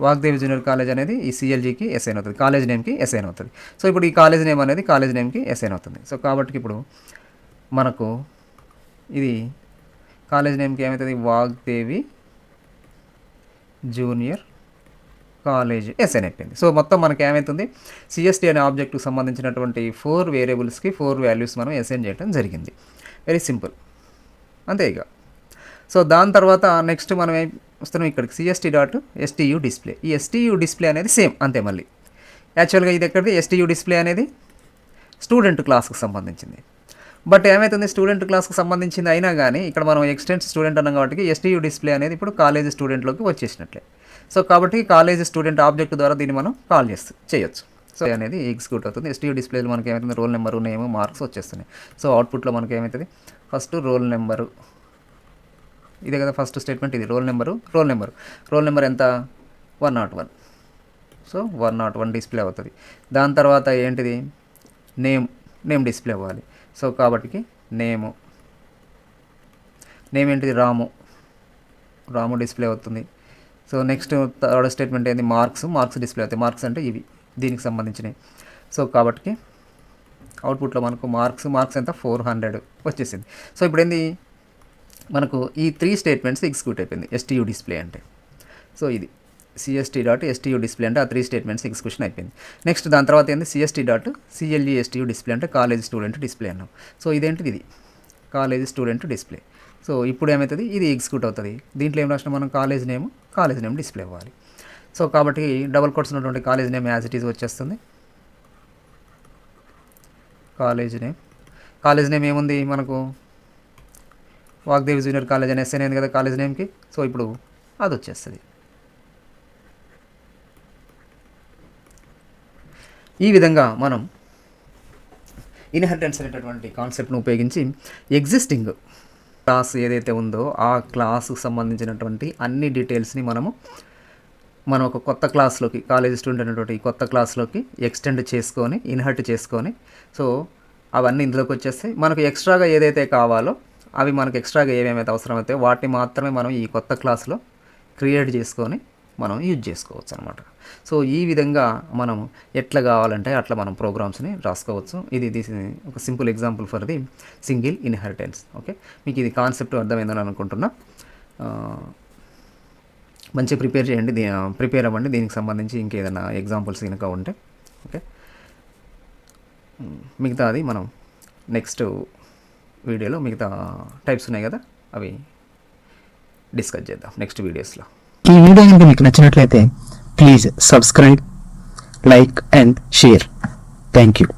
S1: Vagdevi junior college అనేది ఈ సిఎల్జీకి అసైన్ అవుతుంది, కాలేజ్ నేమ్కి అసైన్ అవుతుంది. సో ఇప్పుడు ఈ కాలేజ్ నేమ్ అనేది కాలేజ్ నేమ్కి అసైన్ అవుతుంది. సో కాబట్టి ఇప్పుడు మనకు ఇది కాలేజ్ నేమ్కి ఏమవుతుంది, వాగ్దేవి జూనియర్ కాలేజ్ అసైన్ అయిపోయింది. సో మొత్తం మనకి ఏమవుతుంది, సిఎస్టీ అనే ఆబ్జెక్ట్కి సంబంధించినటువంటి 4 వేరియబుల్స్కి 4 వాల్యూస్ మనం అసైన్ చేయడం జరిగింది. వెరీ సింపుల్, అంతే ఇక. సో దాని తర్వాత నెక్స్ట్ మనం ఏం వస్తున్నాం ఇక్కడికి, సిఎస్టీ డాట్ ఎస్టీయూ డిస్ప్లే. ఈ ఎస్టీయూ డిస్ప్లే అనేది సేమ్ అంతే. మళ్ళీ యాక్చువల్గా ఇది ఎక్కడిది, ఎస్టీయూ డిస్ప్లే అనేది స్టూడెంట్ క్లాస్కి సంబంధించింది. బట్ ఏమవుతుంది, స్టూడెంట్ క్లాస్కి సంబంధించింది అయినా కానీ ఇక్కడ మనం ఎక్స్టెన్స్ స్టూడెంట్ అన్నాం కాబట్టి ఎస్టీయూ డిస్ప్లే అనేది ఇప్పుడు కాలేజ్ స్టూడెంట్లోకి వచ్చేసినట్లే. సో కాబట్టి కాలేజ్ స్టూడెంట్ ఆబ్జెక్ట్ ద్వారా దీన్ని మనం కాల్ చేయొచ్చు. సో అనేది ఎగ్జిక్యూట్ అవుతుంది. ఎస్టీయూ డిస్ప్లేలో మనకి ఏమవుతుంది, రోల్ నెంబరు నేమ్ మార్క్స్ వచ్చేస్తున్నాయి. సో అవుట్పుట్లో మనకి ఏమవుతుంది, ఫస్ట్ రోల్ నెంబరు, ఇదే కదా ఫస్ట్ స్టేట్మెంట్, ఇది రోల్ నెంబర్ ఎంత 101. సో 101 డిస్ప్లే అవుతుంది. దాని తర్వాత ఏంటిది, నేమ్ డిస్ప్లే అవ్వాలి. సో కాబట్టి నేమ్ ఏంటిది, రాము డిస్ప్లే అవుతుంది. సో నెక్స్ట్ థర్డ్ స్టేట్మెంట్ ఏంది, మార్క్స్ డిస్ప్లే అవుతాయి. మార్క్స్ అంటే ఇవి దీనికి సంబంధించినవి. సో కాబట్టి అవుట్పుట్లో మనకు మార్క్స్ ఎంత 400 వచ్చేసింది. సో ఇప్పుడు ఏంది, మనకు ఈ 3 స్టేట్మెంట్స్ ఎగ్జిక్యూట్ అయిపోయింది ఎస్టీయూ డిస్ప్లే అంటే. సో ఇది సిఎస్టీ డాట్ ఎస్టీయూ డిస్ప్లే అంటే ఆ 3 స్టేట్మెంట్స్ ఎగ్జిక్యూషన్ అయిపోయింది. నెక్స్ట్ దాని తర్వాత ఏంది, సిఎస్టీ డాట్ సిఎల్జీ ఎస్టీయూ డిస్ప్లే అంటే కాలేజ్ స్టూడెంట్ డిస్ప్లే అన్నాం. సో ఇదేంటిది, ఇది కాలేజ్ స్టూడెంట్ డిస్ప్లే. సో ఇప్పుడు ఏమవుతుంది, ఇది ఎగ్జిక్యూట్ అవుతుంది. దీంట్లో ఏం రాసినా మనం కాలేజ్ నేమ్ డిస్ప్లే అవ్వాలి. సో కాబట్టి డబుల్ కోట్స్ ఉన్నటువంటి college name as it is వచ్చేస్తుంది. కాలేజ్ నేమ్ ఏముంది మనకు, వాగ్దేవి జూనియర్ కాలేజ్ అని అసైన్ అయింది కదా కాలేజ్ నేమ్కి. సో ఇప్పుడు అది వచ్చేస్తుంది. ఈ విధంగా మనం ఇన్హెరిటెన్స్ అనేటటువంటి కాన్సెప్ట్ను ఉపయోగించి ఎగ్జిస్టింగ్ క్లాస్ ఏదైతే ఉందో ఆ క్లాస్కి సంబంధించినటువంటి అన్ని డీటెయిల్స్ని మనం ఒక కొత్త క్లాస్లోకి, కాలేజ్ స్టూడెంట్ అనేటువంటి కొత్త క్లాస్లోకి ఎక్స్టెండ్ చేసుకొని ఇన్హెరిట్ చేసుకొని, సో అవన్నీ ఇందులోకి వచ్చేస్తాయి. మనకు ఎక్స్ట్రాగా ఏదైతే కావాలో అవి మనకు ఎక్స్ట్రాగా ఏమేమైతే అవసరమవుతాయో వాటిని మాత్రమే మనం ఈ కొత్త క్లాస్లో క్రియేట్ చేసుకొని మనం యూజ్ చేసుకోవచ్చు అనమాట. సో ఈ విధంగా మనం ఎట్లా కావాలంటే అట్లా మనం ప్రోగ్రామ్స్ని రాసుకోవచ్చు. ఇది ఒక simple example for the single inheritance. Okay, మీకు ఇది కాన్సెప్ట్ అర్థమైందని అనుకుంటున్నా. మంచిగా ప్రిపేర్ అవ్వండి. దీనికి సంబంధించి ఇంకేదైనా ఎగ్జాంపుల్స్ కనుక ఉంటే ఓకే. మిగతా అది మనం నెక్స్ట్ వీడియోలో మిగతా టైప్స్ ఉన్నాయి కదా అవి డిస్కస్ చేద్దాం నెక్స్ట్ వీడియోస్లో.
S2: ఈ వీడియో కనుక మీకు నచ్చినట్లయితే please subscribe, like and share. Thank you.